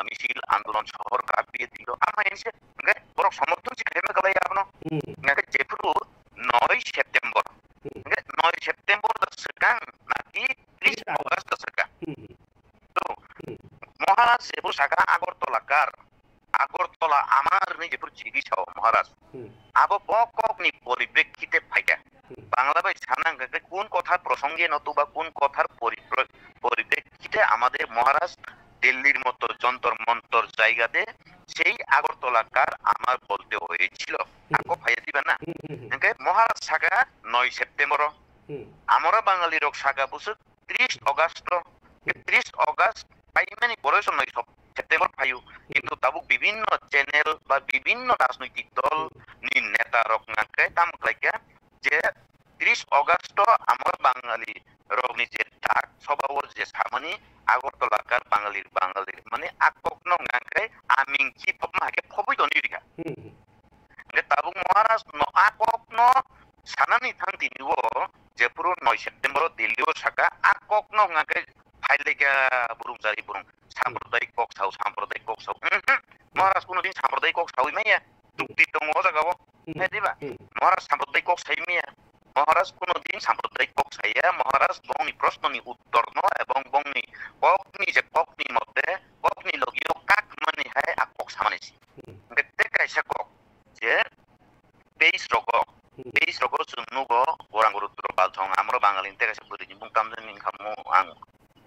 মিছিল আন্দোলন শহর কাঁপিয়ে দিল আমরা এসে বড় সমর্থন শিখেমে গলাই আপনো যেপুরু 9 সেপ্টেম্বর 9 সেপ্টেম্বর সেকাং নাকি 30 অগস্ট সেকাং তো মহারাজ যেপুর শাখা আগরতলা আমার নি যেপুর চিকিৎসা মহারাজ আবো বককনি পরিপ্রেক্ষিতে ফাইকা বাংলা ভাই সানাঙ্গে কোন কথার প্রসঙ্গে নতুবা কোন কথার পরিপ্রেক্ষিতে আমাদের মহারাজ দিল্লির মতো যন্তর মন্তর জায়গাতে সেই আগরতলাকার আমার বলতে হয়েছিল আকো ভাইয়া দিবেন না মহারাজ শাখা 9 সেপ্টেম্বর আমরা বাঙালি রোগ শাখা বসে 30 অগস্ট পাইমানি বয়স 9 সেপ্টেম্বর পাইও কিন্তু তাবুক বিভিন্ন চ্যানেল বা বিভিন্ন রাজনৈতিক দল নি নেতা রক নাকে তামক্লাইকা যে 30 অগস্ট আমরা বাঙালি রোগ নিজের ডাক স্বভাব যে সামনি আগরতলাকার বাঙালির মানে আককনো নাকে আমিং কি পমাকে ফবই দনিরিকা তাবুক মহারাজ আককনো সানানি থান্তিনিও যে পুরো 9 সেপ্টেম্বর দিল্লিও শাখা আককনো নাকে ফাইলেকা বুরুমজারি বুরুম সাম্প্রদায়িক কক সাউ মহারাজ কোনদিন সাম্প্রদায়িক কক সাউই মাইয়া চুক্তি দङ জাগাও দিবা মহারাজ সাম্প্রদায়িক কক সাইমিয়া মহারাজ কোনদিন সাম্প্রদায়িক কক সাইয়া মহারাজ বংনি প্রশ্ননি উত্তর ন এবং বংনি ককনি মতে ককনি লগিও কাক মানে হায় আকক সামানেছি দেখতে কাইসা কক যে 23 রগ সুনুগ গোরাঙ্গরুদ্র বালথং আমরা বাঙালিন তে কাইসা বরিনি বুংকাম জনি খামু আং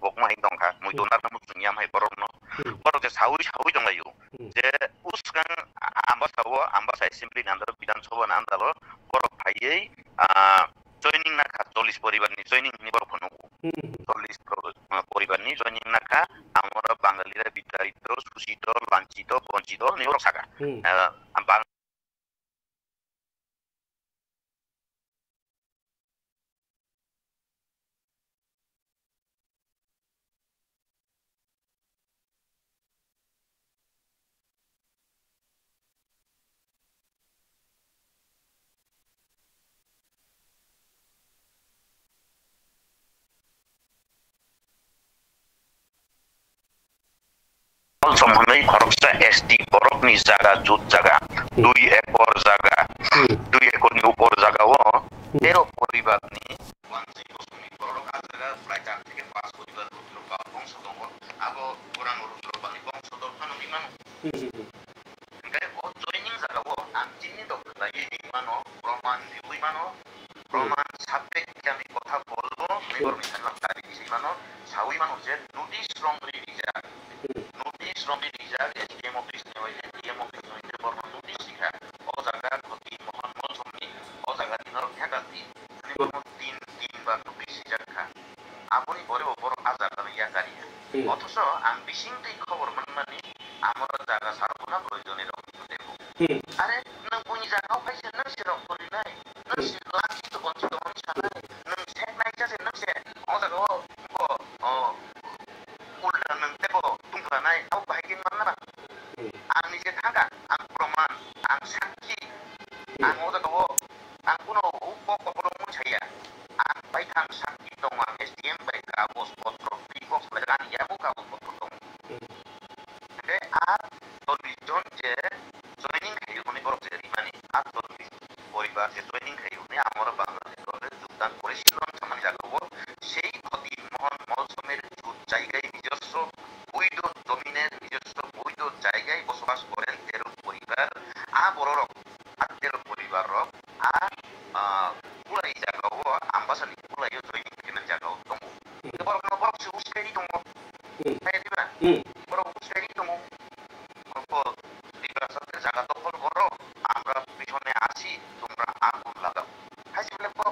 bokma hing dongkha moi donar namu sunyam hai borokno borok je sawi donglayo je uskan amba assembly nandar bidan sabha nandalo borok bhaiei joining nakha 40 পরিবার ni joining ni borok phonu 40 পরিবার ni joining nakha amara bangalira bitarito susito lanchito bonchito ni borok saka Somhanai koroksa SD borok ni jaga jut jaga 2 ekor jaga 2 ekor ni upor jaga wo ero poribar ni 1 borok jaga flight থেকে 5 পরিবার রুদ্র বা বংশ দঙ্গ আবো পুরান রুদ্র বানি বংশ দর্শন বিমান গায় ও জয়েনিং জায়গা ও আনচিনি তো তাই বিমানো প্রমাণ সাপেক্ষে আমি কথা বলবো মেয়র মিশাল্লাহ তারিখ বিমানো সাউই মানুষ যে নোটিশ রংরি reserve SDM office ni hoye DM office ni hoye borno notice sikha o jaga khoti mohammad somni o jaga dinor thakati ni borno tin ba notice sikha আপনি বড় বড় আজার ইয়া কারিয়া অথচ আমি বিশিংতেই খবর মানমানি আমরা জায়গা ছাড়বো না প্রয়োজনের দেখো আরে নং বুনি জায়গাও পাইছে নং সেরক করি নাই নং লাঞ্চিত বঞ্চিত মানুষ নাই নং সেক নাইছে নং সে ও জায়গাও উল্টা নং দেব তুমরা নাই আও ভাইকিন মাননা আং নিজে থাকা আং প্রমাণ আং সাক্ষী আং ও জায়গাও আং কোনো উপকরণ ছাইয়া আং বাইথাং সাক্ষী দং আং SDM বাই কাগজ পত্র প্রিবক্স লাগান ইয়াবো কাগজ পত্র দং ওকে আর তরিজন যে জয়েনিং খাইও মানে বড় যে মানে আর তরি পরিবার যে জয়েনিং খাইও মানে আমরা বাংলাদেশে যোগদান করেছিলাম সমান জায়গাও সেই ক্ষতি মহান মৌসুমের জায়গায় নিজস্ব বৈধ জমিনের নিজস্ব বৈধ জায়গায় বসবাস করেন 13 পরিবার বড় রক 13 পরিবার রক পুরাই জায়গাও আম্বাসানি পুরাই joining Hai diba? Boro usai dong. Ko diba sa jaga dখল করো আমরা পিছনে আছি তোমরা আগুন লাগাও hai sibule ko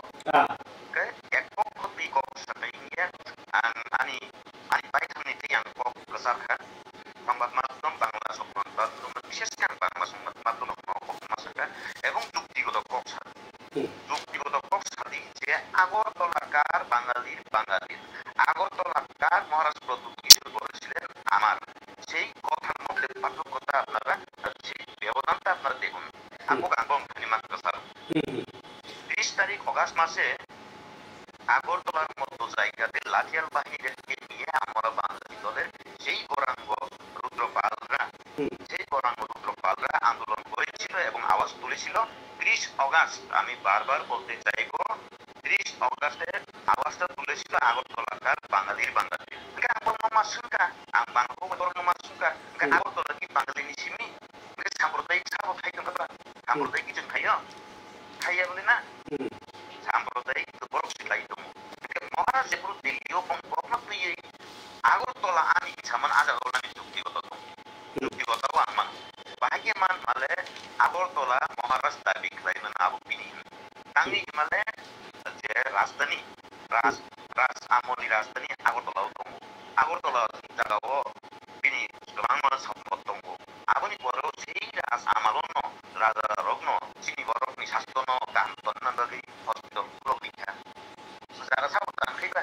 ke ek pok di ko sa kainya ani baiknya itu yang kok kesarkan সংবাদ মাধ্যম বাংলা সংবাদ মাধ্যম বিশেষ করে বাংলা সংবাদ মাধ্যম মাসকা এবং যুক্তিগত পক্ষাদি যে আগরতলাকার বাঙালির আগরতলাকার মহারাজ প্রদ্যুৎ কিশোর বলেছিলেন আমার সেই কথার মধ্যে পার্থক্যটা আপনারা সেই ব্যবধানটা আপনারা দেখুন আপু গাঙ্গম খানিমাত স্যার 30 তারিখ অগাস্ট মাসে আগরতলার মতো জায়গাতে লাঠিয়াল বাহিনীদেরকে নিয়ে আমরা বাঙালি দলের সেই গৌরাঙ্গ রুদ্রপালরা আন্দোলন করেছিল এবং আওয়াজ তুলেছিল 30 অগাস্ট আমি বারবার বলতে চাইব 30 অগাস্টের আওয়াজটা তুলেছিল আগরতলাকার বাঙালির আগরতলা কি বাঙালিনি সিমি সাম্প্রদায়িক সাবো খাইতো না সাম্প্রদায়িক কিছু খাইও খাইয়া বলে না সাম্প্রদায়িক বড় সিলাই দম মহারাজ যেগুলো দিল্লিও কখনো তুই আগরতলা আনি সামান আজাগরলানি যুক্তিগত আমান বাহাগে মান মালে আগরতলা মহারাজ দাবি খাইমান আবু পিনি তাঙ্গি মালে যে রাজধানী আমলি রাজধানী আগরতলা জায়গাও পিনি গোबां সম্পদ দङ আবনি বড় সেই রাজ আমালন রাজা রগ্ন চিনি বরকনি শাসন গান্তন নাগি হসপিটাল লবিখা যারা সাবধান খাইবা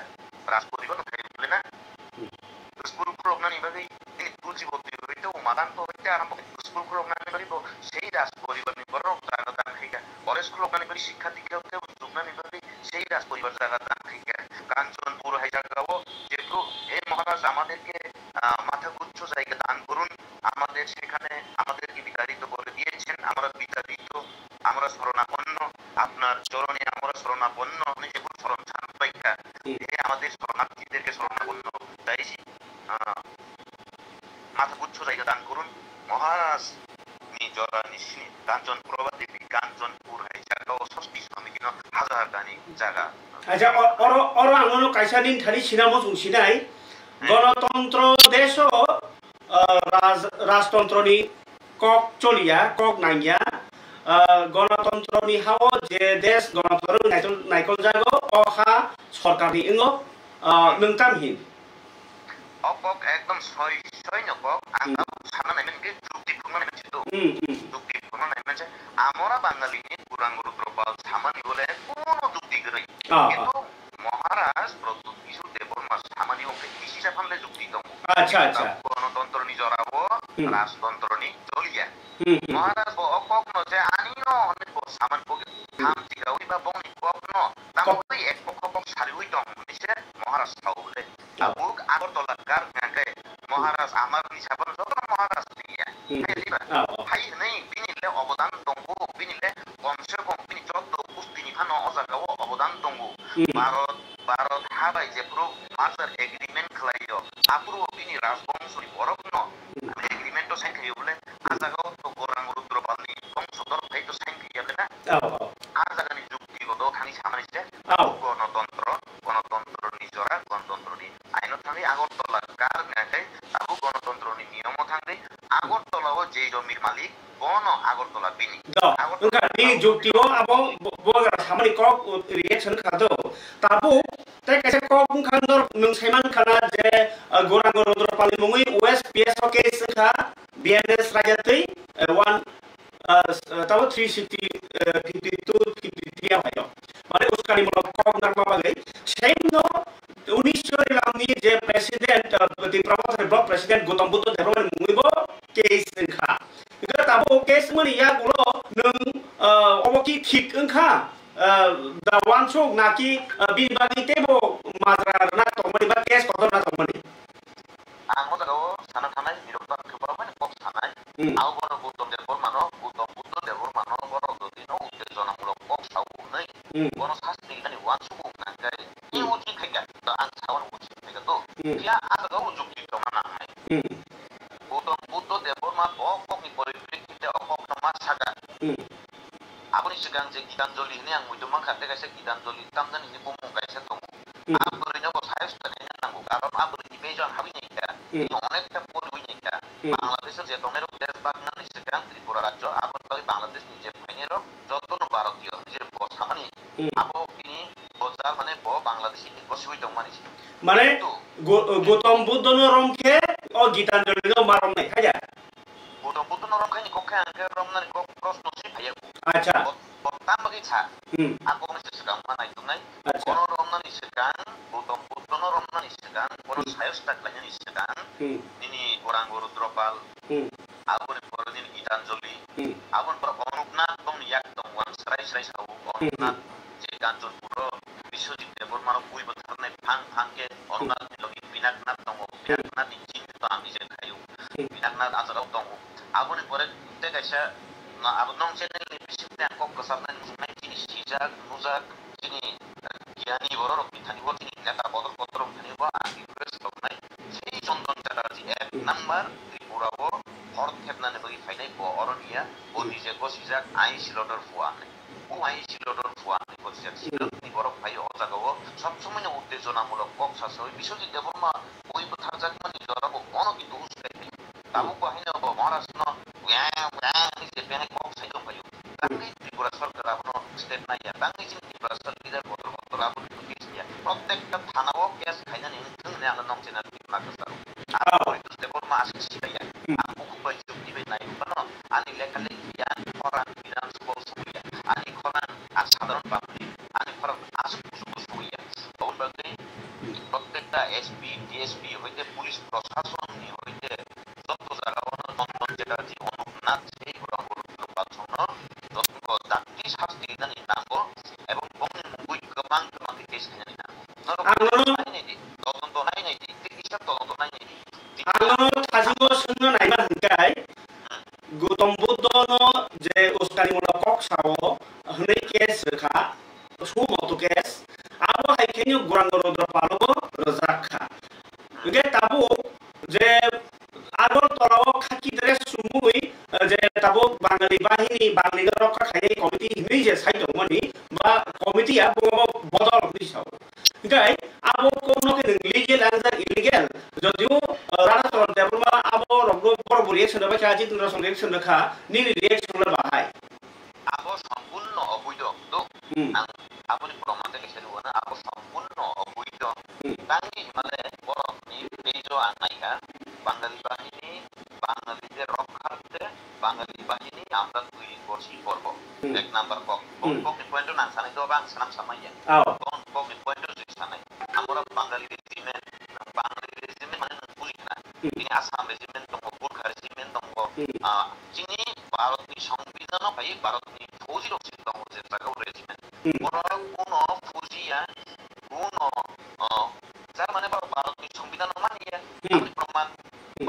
রাজ পরিবহন খাইবলে না স্কুল প্রোগ্রামনি বাকি তুলসী বদ্রি হইতে উমাদান তো হইতে আরম্ভ স্কুল প্রোগ্রামনি বাকি সেই রাজ পরিবারনি বরক জায়গা দান খাইকা পরে স্কুল প্রোগ্রামনি বাকি শিক্ষা দীক্ষা হতে যোগনানি বাকি সেই রাজ পরিবার জায়গা দান খাইকা কাঞ্চনপুর হাই জায়গাও যেহেতু হে মহারাজ আমাদেরকে মাথা গুচ্ছ জায়গা দান করুন আমাদের সেখানে আমাদেরকে বিতাড়িত করে দিয়েছেন আমরা শরণাপন্ন আপনার চরণে আমরা শরণাপন্ন যেগুলো শরণ ছাড়া আমাদের শরণার্থীদেরকে শরণাপন্ন চাইছি মাথা গুচ্ছ জায়গা দান করুন মহারাজ নিজরা নিশ্চিত কাঞ্চনপুর দেবী কাঞ্চনপুর হাই জায়গাও ষষ্ঠী সমিতি হাজার দানি জায়গা আচ্ছা অর আঙনো কাইসা দিন থারি সিনামো সুংসিনাই গণতন্ত্র দেশ রাজতন্ত্রনি কক চলিয়া কক নাইয়া গণতন্ত্রনি হাও যে দেশ গণতন্ত্র নাইকল জাগো অহা সরকারনি ইঙ্গ নংতামহিন অপক একদম সই নপক আঙ্গা সানা নাইমেনকে যুক্তিপূর্ণ নাইমেনছে যুক্তিপূর্ণ নাইমেনছে আমরা বাঙালিনি পুরাঙ্গ রুদ্রপাল সামানি বলে কোনো যুক্তি করি কিন্তু মহারাজ প্রদ্যুৎ কিশোর দেববর্মা সামানি ওকে কৃষি সাফল্যে যুক্তি দম আচ্ছা গণতন্ত্র নি জরাবো রাজতন্ত্র নি চলিয়া মহারাজ অপক ন যে আনিও অনেক সামান পকে থাম জিগাউই বা বংনি পক ন তামই এক পক সারিউই দম নিছে মহারাজ সাউলে বুক আগরতলাকার গাঙ্গে মহারাজ আমার নিসাবন যত মহারাজ নিয়া হাই নাই বিনিলে অবদান দঙ্গু বিনিলে কমসে কম বিনি যত কুস্তিনি ফানো অজাগাও অবদান দঙ্গু ভারত হাবাই যে প্রো মার্জার এগ্রিমেন্ট খালাইও আপুরো বিনি রাজবংশনি বরকন এগ্রিমেন্ট তো সাইন খাইও বলে আজাগাও তো গোরাং রুদ্রপালনি বংশধর ভাই তো সাইন খাইয়াবে না আজাগানি যুক্তিগত খানি সামানিছে গণতন্ত্র নিজরা গণতন্ত্র নি আইন থাকি আগরতলা কার গাঙ্গে আবু গণতন্ত্র নি নিয়ম থাকি আগরতলাও যে জমির মালিক বন আগরতলা বিনি আগরতলা নি যুক্তিও আবো বগা সামানি কক রিঅ্যাকশন খাদো তাবু তাই কাছে কক বুংখান্দর নং সাইমান খানা যে গোরাঙ্গ রুদ্রপাল মুই ওএস পিএস কেস খা বিএনএস রাজাতৈ 1 তাও 352 হয় মানে উস্কানি মূলক কক নারমা বাগৈ সেইনো 19 লামনি যে president Tripura block president Gautam Buddha Debbarma মুইবো কেস খা এটা তাবো কেস মনি ইয়া গুলো নং অবকি ঠিক খা da wansuk naki bibagi tebo madra na tomani ba kes kodor na tomani amo dago sana thanai niroban khobamani kok thanai au boro gautam buddha debormano boro dodino uttejonamulok kok sau nai bono sasti ani wansuk nangai i uji khaiga ta an sawan uji khaiga to dia agago ujukti tomana nai gautam buddha deborma kok ni poriprikite okok nama saga আপনি সিগাং যে গীতাঞ্জলি নে আং মুইদমা খাতে গাইছে গীতাঞ্জলি তামজানি নি বুমু গাইছে দङ আবরিনো সায়স্তা নে নাंगौ কারণ আবরিনি বেজন হাবিনি অনেকটা পরিবর্তন বাংলাদেশের যে ধরনের দেশ বাংলাদেশ সেখান ত্রিপুরা রাজ্য আবার বাংলাদেশ নিজের ফাইনের যত ভারতীয় নিজের সামানি আবো তিনি বজার মানে বাংলাদেশি বসুই দং মানিছি মানে গৌতম বুদ্ধ নরমকে ও গীতাঞ্জলি নো মারম নাই খাইয়া গৌতম বুদ্ধ নরম খাইনি কক্ষে আঙ্কে রমনানি কক প্রশ্ন সি ভাইয়াকু আচ্ছা বর্তাম বাকি ছা আকো মানে সেকাম মানাই দুনাই কোন রমনানি সেকান গৌতম বুদ্ধ নরমনানি সেকান কোন সায়স্তা ক্লাইনি সেকান তিনি ওরাঙ্গ রুদ্রপাল আবন পরদিন গীতাঞ্জলি আবন পর অনুপনাথ দং ইয়াক দং ওয়ান সরাই সরাই সাউ অনুপনাথ যে গাঞ্জন পুরো বিশ্বজিৎ দেবর মানব কুই বছরনে ফাং ফাংকে অনুনাথ লগি বিনাকনাথ দং বিনাকনাথ চিন্তিত আমি যে খাইও বিনাকনাথ আজরাও দং আবন পরে তে গাইসা আবন নং চ্যানেল নি বিশ্বজিৎ কক কসাবনাই মুসনাই চিনি সিজাক নুজাক চিনি জ্ঞানী বড় বিথানি বল চিনি লেখা বদল পত্র বিথানি বা আমি প্রেস নাই সেই চন্দন চ্যাটার্জি এক নাম্বার ত্রিপুরাও হর খেপনানে বই ফাইনাই ব অরনিয়া ও নিজে গসিজাক আই সিলডর ফুয়ানে ও আই সিলডর ফুয়ানে গসিজাক সিলডনি বড় ভাই অজাগাও সব সময় উত্তেজনামূলক কক শাসই বিশ্বজিৎ দেববর্মা ওই থারজাক মানে জরাবো কোন কিন্তু উস্কাই তাবু বাহিনী ব মহারাষ্ট্র যে পেনে কক সাইদম ভাই তাঙ্গি ত্রিপুরা সরকার আপনো স্টেপ নাইয়া তাঙ্গি জিন ত্রিপুরা সরকার লিডার বদল বদল আপন কেসিয়া প্রত্যেকটা থানাও কেস খাইনানি থংনে আলো নং চেনা নাকসারো আর দেববর্মা আসে সিবাইয়া aku kubai jumdi be nai bano ani lekale yan koran bidan subol suya ani koran সাধারণ public ani koran asuk suku suya bawul bagai প্রত্যেকটা এসপি ডিএসপি হইতে পুলিশ প্রশাসন নি হইতে যত জায়গা চন্দন চ্যাটার্জি অনুপনাথ সেই রঙ্গরুদ্র পালসন যত জাতি শাস্তি নানি নাঙ্গ এবং বংনি মুগুই গোবাং তোমাকে কেস খানি নাঙ্গ তদন্ত নাই নাই চিকিৎসা তদন্ত নাই নাই আলো থাজিগো সন্ন নাইবা হংকাই গৌতম বুদ্ধ নো যে উস্কানি মূলক কক সাও হनै কেস রেখা সুমতো কেস আবো হাইকেনি গোরাঙ্গ রুদ্র পালব রজাখা গে তাবো যে আগর তলাও খাকি ড্রেস সুমুই যে তাবো বাঙালি বাহিনী বাঙালি রক্ষা খাই কমিটি হিনি যে সাইদমনি বা কমিটিয়া বদল দিছাও গাই আবো কোনো কে লিগেল আর ইলিগেল যদিও রানা তরন দেবরমা আবো রগো বড় রিয়েকশন হবে কাজি তোমরা সঙ্গে রিয়েকশন রাখা নি রিয়েকশন লা বাহাই আবো সম্পূর্ণ অবৈধ তো আপনি প্রমাণ থেকে শুরু না আবো সম্পূর্ণ অবৈধ তাঙ্গি মানে বড় নি বেজো আনাইকা বাঙালি বাহিনী বাঙালিদের রক্ষার্থে বাঙালি বাহিনী আমরা দুই বর্ষি করব এক নাম্বার কক কক পয়েন্ট না সানাই তো বাং সানাম সামাইয়া কক পয়েন্ট জুই সানাই আমরা বাঙালি রেজিমেন্ট মানে পুলিশ না তিনি আসাম রেজিমেন্ট দङ গুর্খা রেজিমেন্ট দङ যিনি ভারতনি সংবিধান ভাই ভারতনি ফৌজি রক্ষিত দङ যে জায়গা রেজিমেন্ট কোন ফৌজিয়া কোন যার মানে ভারতনি সংবিধান মানিয়া আপনি প্রমাণ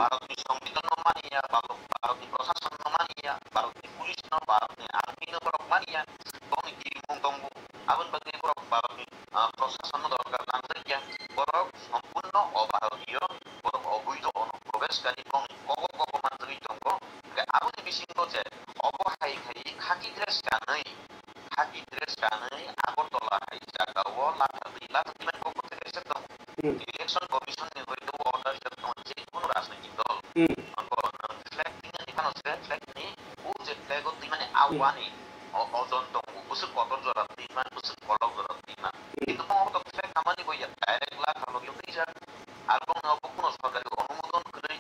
ভারতনি সংবিধান মানিয়া ভারতনি প্রশাসন মানিয়া ভারতনি পুলিশ ন ভারতনি আর্মি ন বড় মানিয়া তনি কিমুং দংবু আবন বাকি বড় ভারতনি প্রশাসন দরকার না জায়গা বড় সম্পূর্ণ অভারতীয় বড় অবৈধ অনুপ্রবেশকারী এবং কগ মাত্রই দङ আবন বিশিষ্ট যে অবহাই খাই খাকি ড্রেস গাनै আগরতলা হাই জায়গাও লাথাবি মানে কগ থেকে এসে দङ ইলেকশন কমিশন নি হইতো অর্ডার দङ যে কোন রাজনৈতিক দল ফ্ল্যাগ দিনে নিখানো ফ্ল্যাগ নি ও যে ফ্ল্যাগ মানে আওয়ানি অজন দङ বুসু কতর জরা দিমান বুসু কলক জরা দিমান কিন্তু মত ফ্ল্যাগ কামানি কইয়া ডাইরেক্ট লাথালো কি যা আর কোন সরকারি অনুমোদন করে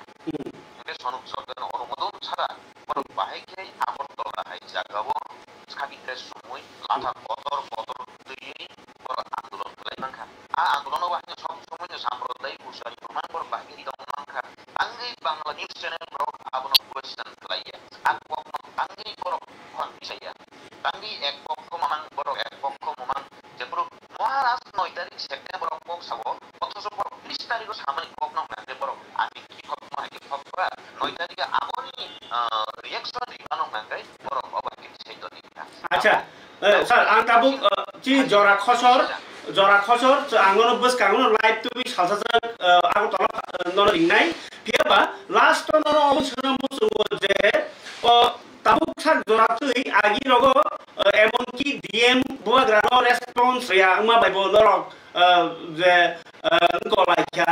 সনক সরকারের অনুমোদন ছাড়া বড় বাহিকে আগরতলা হাই জায়গাও খাকিতে সময় লাথা কতর দিয়ে বড় আন্দোলন করে নাখা আন্দোলন বাহিনী সব সময় সাম্প্রদায়িক উৎসাহী প্রমাণ বড় বাহিনী দङ নাখা আঙ্গি বাংলা নিউজ চ্যানেল বড় আবন কোয়েশ্চন লাইয়া আর কখনো আঙ্গি বড় কোন বিষয়া আঙ্গি এক পক্ষ মানাং বড় এক পক্ষ মানাং যে পুরো মহারাষ্ট্র 9 তারিখ সেপ্টেম্বর কক সাব অথচ বড় 30 তারিখ সামনে কক ন নাতে বড় আমি কি কথা হাইকে ফকরা 9 তারিখে আগনি রিঅ্যাকশন দিবানো নাগাই বড় অবাকি সেই তো দিনা আচ্ছা স্যার আং তাবুক জি জরা খসর আঙ্গন বস কাঙ্গন লাইভ টু বি সালসাজা আগরতলা নন রিংনাই পিয়াবা লাস্ট নন অবসরম বসু যে তাবুক সার জরা তুই আগি রগ এমন কি ডিএম বুয়াগ্রানো রেসপন্স রিয়া মা বাইবো লরক যে গলাইখা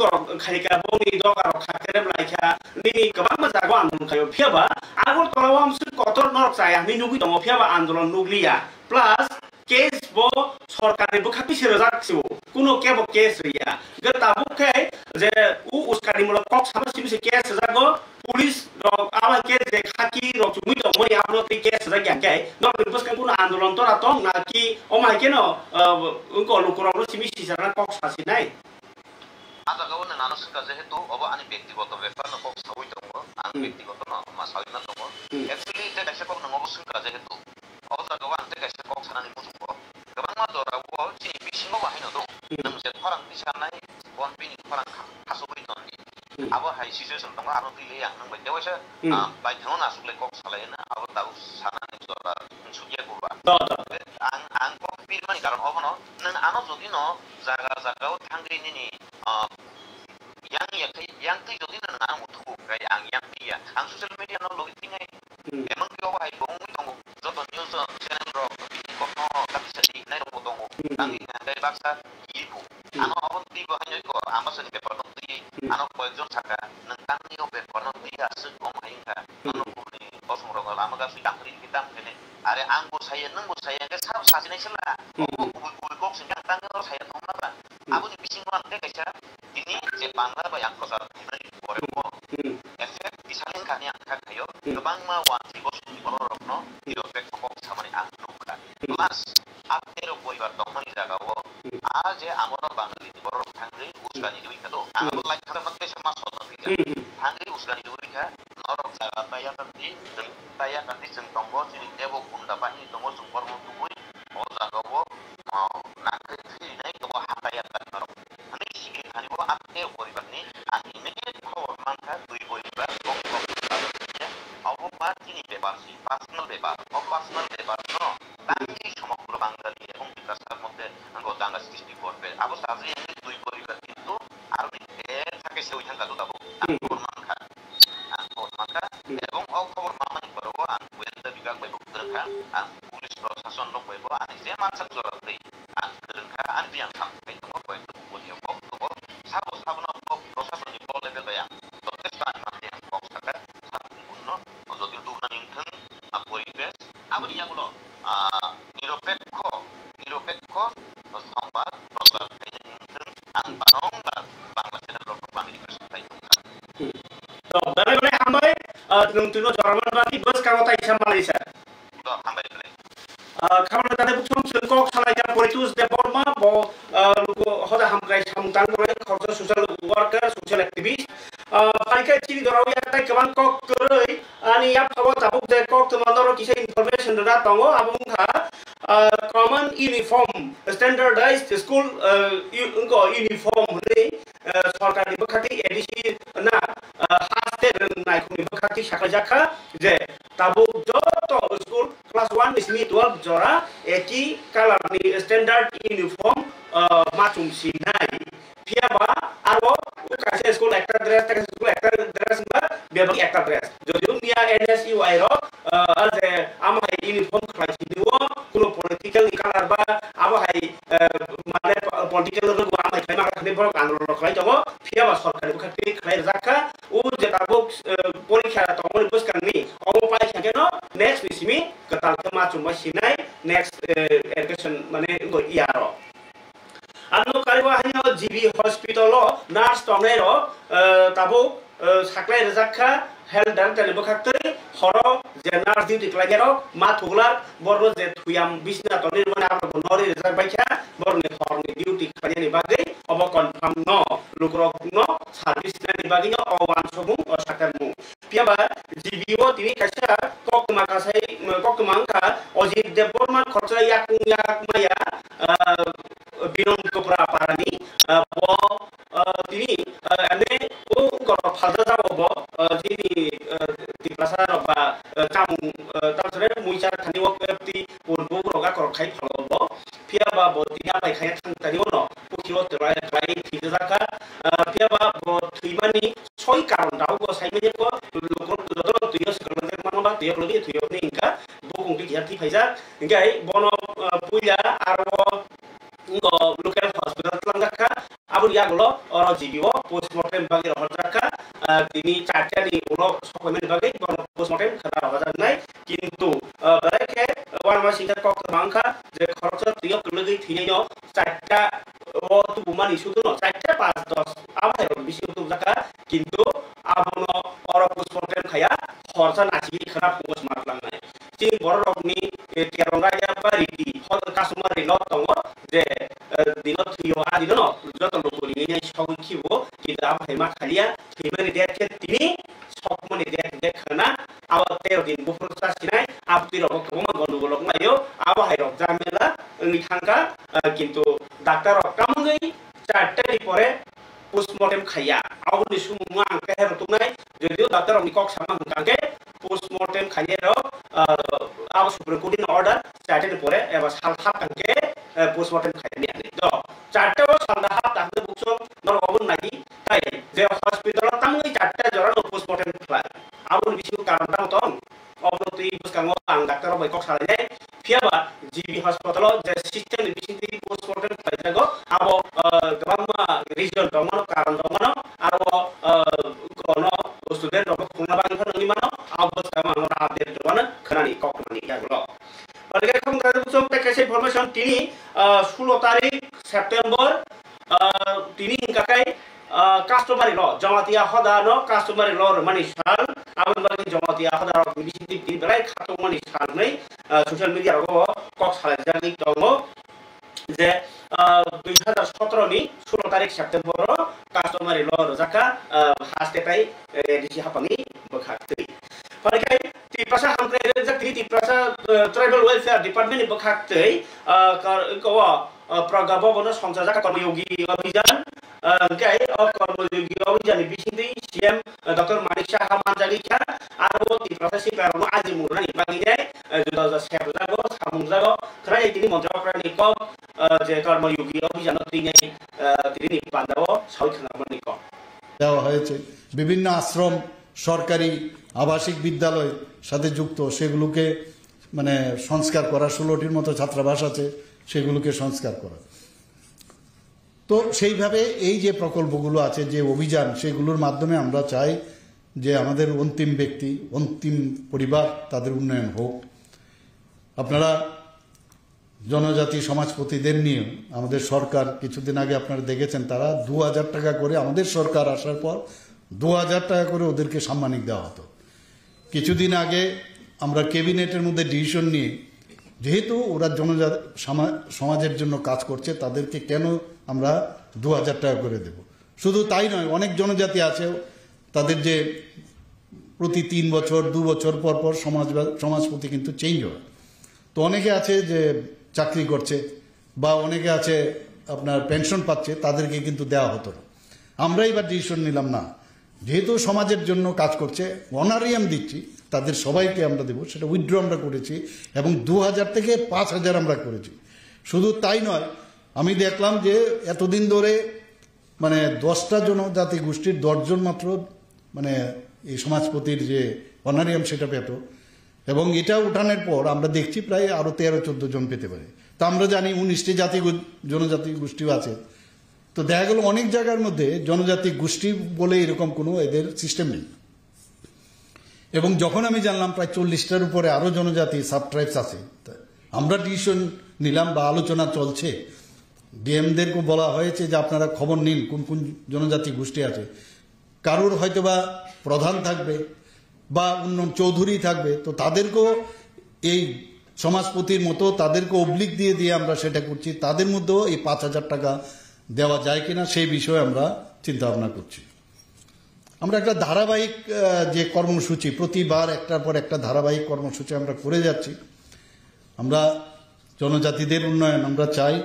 dor khaika boni dogar khakere blaikha ni kabang majago andolon khayo phiaba agor tolawam su kotor norok saya ni nugi tongo phiaba andolon nuglia plus case bo सरकारनि बुखाति सिरजाकसिबो कुनो केबो case रिया गता बुखे जे उसकानि मुलक कक सामसिबि केस जागो police रो आवा के जे खाकी रो चुमि तो मनि आपनो ति केस जाग्या के न बिबस kan कुनो आन्दोलन तो रातों ना कि ओ माय के न उनको लुकुरावरो सिमि सिजाना कक सासिनाय आजा गावन नानो सुका जेहेतु अब आनि व्यक्तिगत बेफार न कक सावै दङ आं व्यक्तिगत न मा सावैना दङ एक्चुअली जे कासे कक नङबो सुका जेहेतु अब जागावा आंते कासे कक सानानि मुजुबो गोबां मादराव जि बिसिङाव बाहायनो दं नों जे फारां दिसानाय कनपिनि फारां हासुबै दंनि आबो हाय सिचुएसन दङ आरो दिले आं नों बायदेवसो बायथाव नासुले कक सालायना आबो दाउ सानानि जरा सुगिया गोबा आं कक बिरमानि कारण अबनो नों आनो जदि न जागा जागाव थांग्रिनि yang jodi nang ang mutu kay ang yang dia ang social media no logiting ay emang kyo ay bong tong joto news channel ro ko no kapsali na ro tong ang ngay baksa ibu ano abot di ba hanyo ko amason ke paano di ano ko jon saka nang tang ni obe paano di asu ko main ka ano ko ni bos mo ro lama ka si tangri kita kene are ang bo saya nang bo saya ke sa sa ni sila ko singkang tang ro saya tong na ba abo ni bising wan ke kaya ini je bangla ba yang ko sa ni ko mo efek disalin kan yang ka kayo gabang ma wan si bos ni boro ro no iro pek ko sa mani ang luka plus apero boy bar tong mani jaga wo aje amoro bangli boro thangri usgani dui ka do abo like kara matte sama so na thangri usgani dui ka norok jaga taya kanti jeng tonggo sini ebo kunda pa ini tonggo jeng bor mo tubui o jaga wo nakri tri nai ko hataya kan norok ani sigi hani wo apte poribar ni ani me khobor manka dui poribar kok ya abo ma kini bebar si personal bebar no tangi সমগ্র বাঙালি এবং বিকাশের মধ্যে গতাঙ্গা সৃষ্টি করবে আবো সাজি এই দুই পরিবার কিন্তু আর এর থাকে সে ওই থাকা দাও খবর মানকা এবং খবর মামানি করব আন গোয়েন্দা বিভাগ বই বক্তরখা আন পুলিশ প্রশাসন লোক বইব আন যে মানসা জরাতে আন করখা আন বিয়ান থাকতে তো বই তো বলিও বক্তব্য সাবন প্রশাসনিক লেভেল বায়া যথেষ্ট আনতে বক্স থাকা সম্পূর্ণ যদি দুখানি ইনথন পরিবেশ আবো ইয়াগুলো নিরপেক্ষ সংবাদ প্রচার আন বারংবার বাংলা চ্যানেল লোক বাংলা সাথে তো বারে হামবাই নংতুনো জরামান বাকি বস কাওতা ইসা মালয়েশিয়া তো হামবাই খাবার দাদা বুঝুম কক সালাইয়া পরিতুস দে বর্মা ব লুকো হদা হামকাই সামতান করে খরচ সোশ্যাল ওয়ার্কার সোশ্যাল অ্যাক্টিভিস্ট পাইকা চিনি দরাও ইয়াতাই কেবান cock কरै ani ya phawa tabuk de kok tumandoro kisa information da tongo abungha common uniform standardized school unko uniform ni सरकारनि बखाति एडिसि ना हास्ते नाय खुनि बखाति साखा जाखा जे ताबुक जत स्कुल क्लास 1 इसनि 12 जरा एकी कालारनि स्टैंडर्ड यूनिफॉर्म माचुम सिनाय फियाबा आरो कासे स्कुल एक्टर ड्रेस तक स्कुल एक्टर ड्रेस बा बेबा एक्टर ड्रेस जदिउ मिया एनएसयूआई रो जे आमाय यूनिफॉर्म खाइसिदिवो कुनो पॉलिटिकल कालार बा आबाहाय माने पॉलिटिकल रो आमाय खाइमा खाने बर आन्दोलन खाइ दङ फियाबा सरकारनि बखाति खाइ जाखा उ जे ताबुक परीक्षा तमनि बसकानि अबो पाइ खाकेन नेक्स्ट बिसिमि कताल माचुम सिनाय नेक्स्ट एडुकेशन माने इयारो आनो कारिबा हानियो जीबी हॉस्पिटल नार्स तंगनेरो ताबो साक्लाय रजाखा हेल्थ डाक्टर बखाक्तै हरो जे नार्स डिउटी क्लागेरो मा थुगला बरबो जे थुयाम बिसना तनि माने आबो नरि रजाक बायखा बरनि हरनि डिउटी खानि बागै अब कन्फार्म न लुकरक न सार्भिस नि बागै न अवान सबु साकारमु पियाबा जीबीओ तिनि कासा ककमा कासाय ककमांका अजित देबबर्मा खरचा याक माया बिरम कोपरा पारानि तिनी एने ओ गरो फालदा जाबो तिनी दिपासा रबा चामु तासरे मुइसा थानि वक्ति पुरबो रगा करखाय फलबो फियाबा बतिया बायखाय थांतानि उन पुखियो तराय खाय थिजाका फियाबा ब थुइमानि सय कारण दाउ गो साइमेजे को लोकरो जदर तुयो सकलजे मानबा तुयो लगे तुयो नि इंका बुगुंति गियाति फाइजा इंगाय बन पुया आरो local hospital tlangaka abur yagulo or jibiwo postmortem bagi rohjaka tini charchani ulo sokomen bagi postmortem khara rohjanai kintu barake warma singka kok mangka je khorcha tiyo kulagi thino charta o tu bumani suduno charta 5-10 abai bisi tu jaka kintu abono oro postmortem khaya khorcha nachi khara postmortem Cing borok ni kerong raja pariti hot customer ino tongo je dino trio adino joto lokuri ni shogun kibo kita hema khalia hemani dekhe tini sokmani dekhe khana awa 13 din bufur sasinai apti rok koma gondogolok mayo awa hairo jamela ni thangka kintu doctor rok kamungai 4 ni pore postmortem khaya awni summa angka hero tunai jodio doctor rok ni kok sama hangke postmortem khaya ro aw Supreme Court order started pore eba sal hap tangke postmortem khaya ni ani do charte o sal hap tangke bukso nor obun nagi tai je hospital tamngi charte jora no postmortem khla abun bisu karon tang tong obun tui buskango ang doctor bai kok salai fiaba GB hospital je system bisu ti postmortem khla jago abo gabama region tomono karon tomono aro kono student rok khungna bang khana ni mano abo sama ngora update dona khani kok mani jago Oleh kong terusung tekesi information tini 16 tarik September tini kakai customary law jamatia hoda no customary law mani sal abang bagi jamatia hoda rok bisiti tini berai khatung mani sal nei social media ro kok sal jagi tongo je 2017 ni 16 tarik September customary law jaka hastetai disi hapangi bakhaktri Pakai ti prasa hamkre rejak ti prasa tribal welfare department ni bakhaktei ko pragabo bono songsaja कर्मयोगी अभियान kai कर्मयोगी अभियान ni bisiti CM Dr. Manik Shah Manjali kha aro ti prasa si perono aji murna ni bagi dai juda sebjago samungjago krai tini montra ni ko je कर्मयोगी अभियान tingai tini pandao sawi khana ni ko দেওয়া হয়েছে বিভিন্ন আশ্রম সরকারি আবাসিক বিদ্যালয়ের সাথে যুক্ত সেগুলোকে মানে সংস্কার করা 16টির মতো ছাত্রাবাস আছে সেগুলোকে সংস্কার করা তো সেইভাবে এই যে প্রকল্পগুলো আছে যে অভিযান সেগুলোর মাধ্যমে আমরা চাই যে আমাদের অন্তিম ব্যক্তি অন্তিম পরিবার তাদের উন্নয়ন হোক আপনারা জনজাতি সমাজপতিদের নিয়ে আমাদের সরকার কিছুদিন আগে আপনারা দেখেছেন তারা 2000 টাকা করে আমাদের সরকার আসার পর 2000 টাকা করে ওদেরকে সাম্মানিক দেওয়া হতো কিছুদিন আগে আমরা ক্যাবিনেটের মধ্যে ডিসিশন নিয়ে যেহেতু ওরা জনজাতি সমাজের জন্য কাজ করছে তাদেরকে কেন আমরা 2000 টাকা করে দেব শুধু তাই নয় অনেক জনজাতি আছে তাদের যে প্রতি 3 বছর 2 বছর পর পর সমাজপতি কিন্তু চেঞ্জ হয় তো অনেকে আছে যে চাকরি করছে বা অনেকে আছে আপনার পেনশন পাচ্ছে তাদেরকে কিন্তু দেওয়া হতো না আমরা এবার ডিসিশন নিলাম না যেহেতু সমাজের জন্য কাজ করছে অনারিয়াম দিচ্ছি তাদের সবাইকে আমরা দেব সেটা উইথড্র আমরা করেছি এবং 2000 থেকে 5000 আমরা করেছি শুধু তাই নয় আমি দেখলাম যে এতদিন ধরে মানে 10টা জনজাতি গোষ্ঠীর 10 জন মাত্র মানে এই সমাজপতির যে অনারিয়াম সেটা পেত এবং এটা উঠানোর পর আমরা দেখছি প্রায় আরো 13-14 জন পেতে পারে তা আমরা জানি 19টি জনজাতি গোষ্ঠীও আছে তো দেখা গেল অনেক জায়গার মধ্যে জনজাতি গোষ্ঠী বলে এরকম কোনো এদের সিস্টেম নেই এবং যখন আমি জানলাম প্রায় 40টার উপরে আরো জনজাতি সাব ট্রাইবস আছে আমরা ডিসিশন নিলাম বা আলোচনা চলছে ডিএমদেরকে বলা হয়েছে যে আপনারা খবর নিন কোন কোন জনজাতি গোষ্ঠী আছে কারোর হয়তোবা প্রধান থাকবে বা অন্য চৌধুরী থাকবে তো তাদেরকেও এই সমাজপতির মতো তাদেরকে অবলিক দিয়ে দিয়ে আমরা সেটা করছি তাদের মধ্যেও এই 5000 টাকা দেওয়া যায় কিনা সেই বিষয়ে আমরা চিন্তা ভাবনা করছি আমরা একটা ধারাবাহিক যে কর্মসূচি প্রতিবার একটার পর একটা ধারাবাহিক কর্মসূচি আমরা করে যাচ্ছি আমরা জনজাতিদের উন্নয়ন আমরা চাই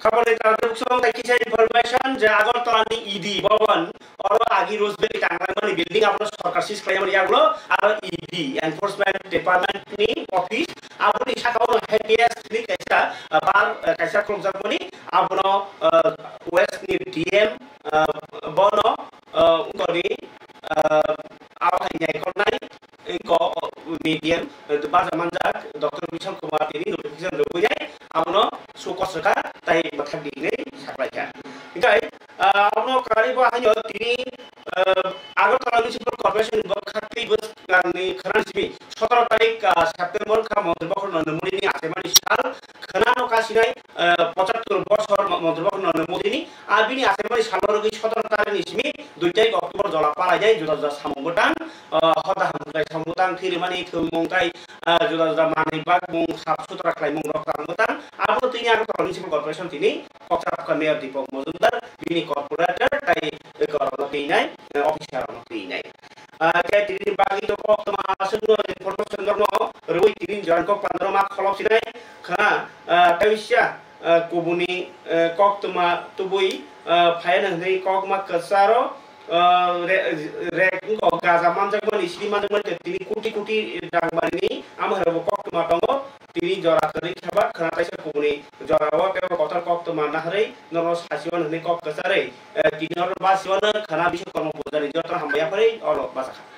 खबरले तरदुक्सों ताकिसा इन्फर्मेशन जे আগরতলানি ইডি ভবন और आगी रोजबेरी टांगलांगनि बिल्डिंग आपन सरकार सिस खालाम यागलो आरो इडि एनफोर्समेंट डिपार्टमेंट नि ऑफिस आपनि शाखाव हेपिएस नि कैसा बार कैसा क्लोजरमनि आपन वेस्ट नि डीएम बनो उंगनि आवहायनाय करनाय eco medium बाजामानजाक doctor Vishal Kumar तिनि नोटिफिकेशन लुबैनाय आपन सुकसका ताई बाथाक दिनै supply abno kari ba hanyo tini Agartala Municipal Corporation bakti bus ni kharan simi 17 tarik September ka মন্ত্রীবহর নন্দমুনি আছেমানি সাল খানানো কাশিনাই 75 বছর মন্ত্রীবহর নন্দমুনি আবিনি আছেমানি সালর 17 তারিখ নিসমি 2 তারিখ অক্টোবর জলা পালা যায় জুদা সামুগটান হদা হামগাই সামুগটান থিরমানি থুমংতাই জুদা মানি বাগ মং সাফ সুতরা খাই মং রক সামুগটান আবো তিনি Agartala Municipal Corporation তিনি কক্সবাজার মেয়র দীপক মজুমদার বিনি কর্পোরেটর তাই করোনা তিনাই অফিসার তিনাই kayak tiri bagi to kok tama asno information dorno roi tiri jan kok pandroma kholok sinai khana tawisya kubuni kok tama tubui phayan hei kok ma kasaro rek ko gaza manjak mani sri manjak mani tiri kuti dangmani amhar kok tama tongo tiri jora kari khaba khana taisa kubuni jora wa ke kotar kok tama nahrei noro sasiwan hei kok kasare tiri nor basiwan khana bisho kormo bojari jotra hambaya pare oro basakha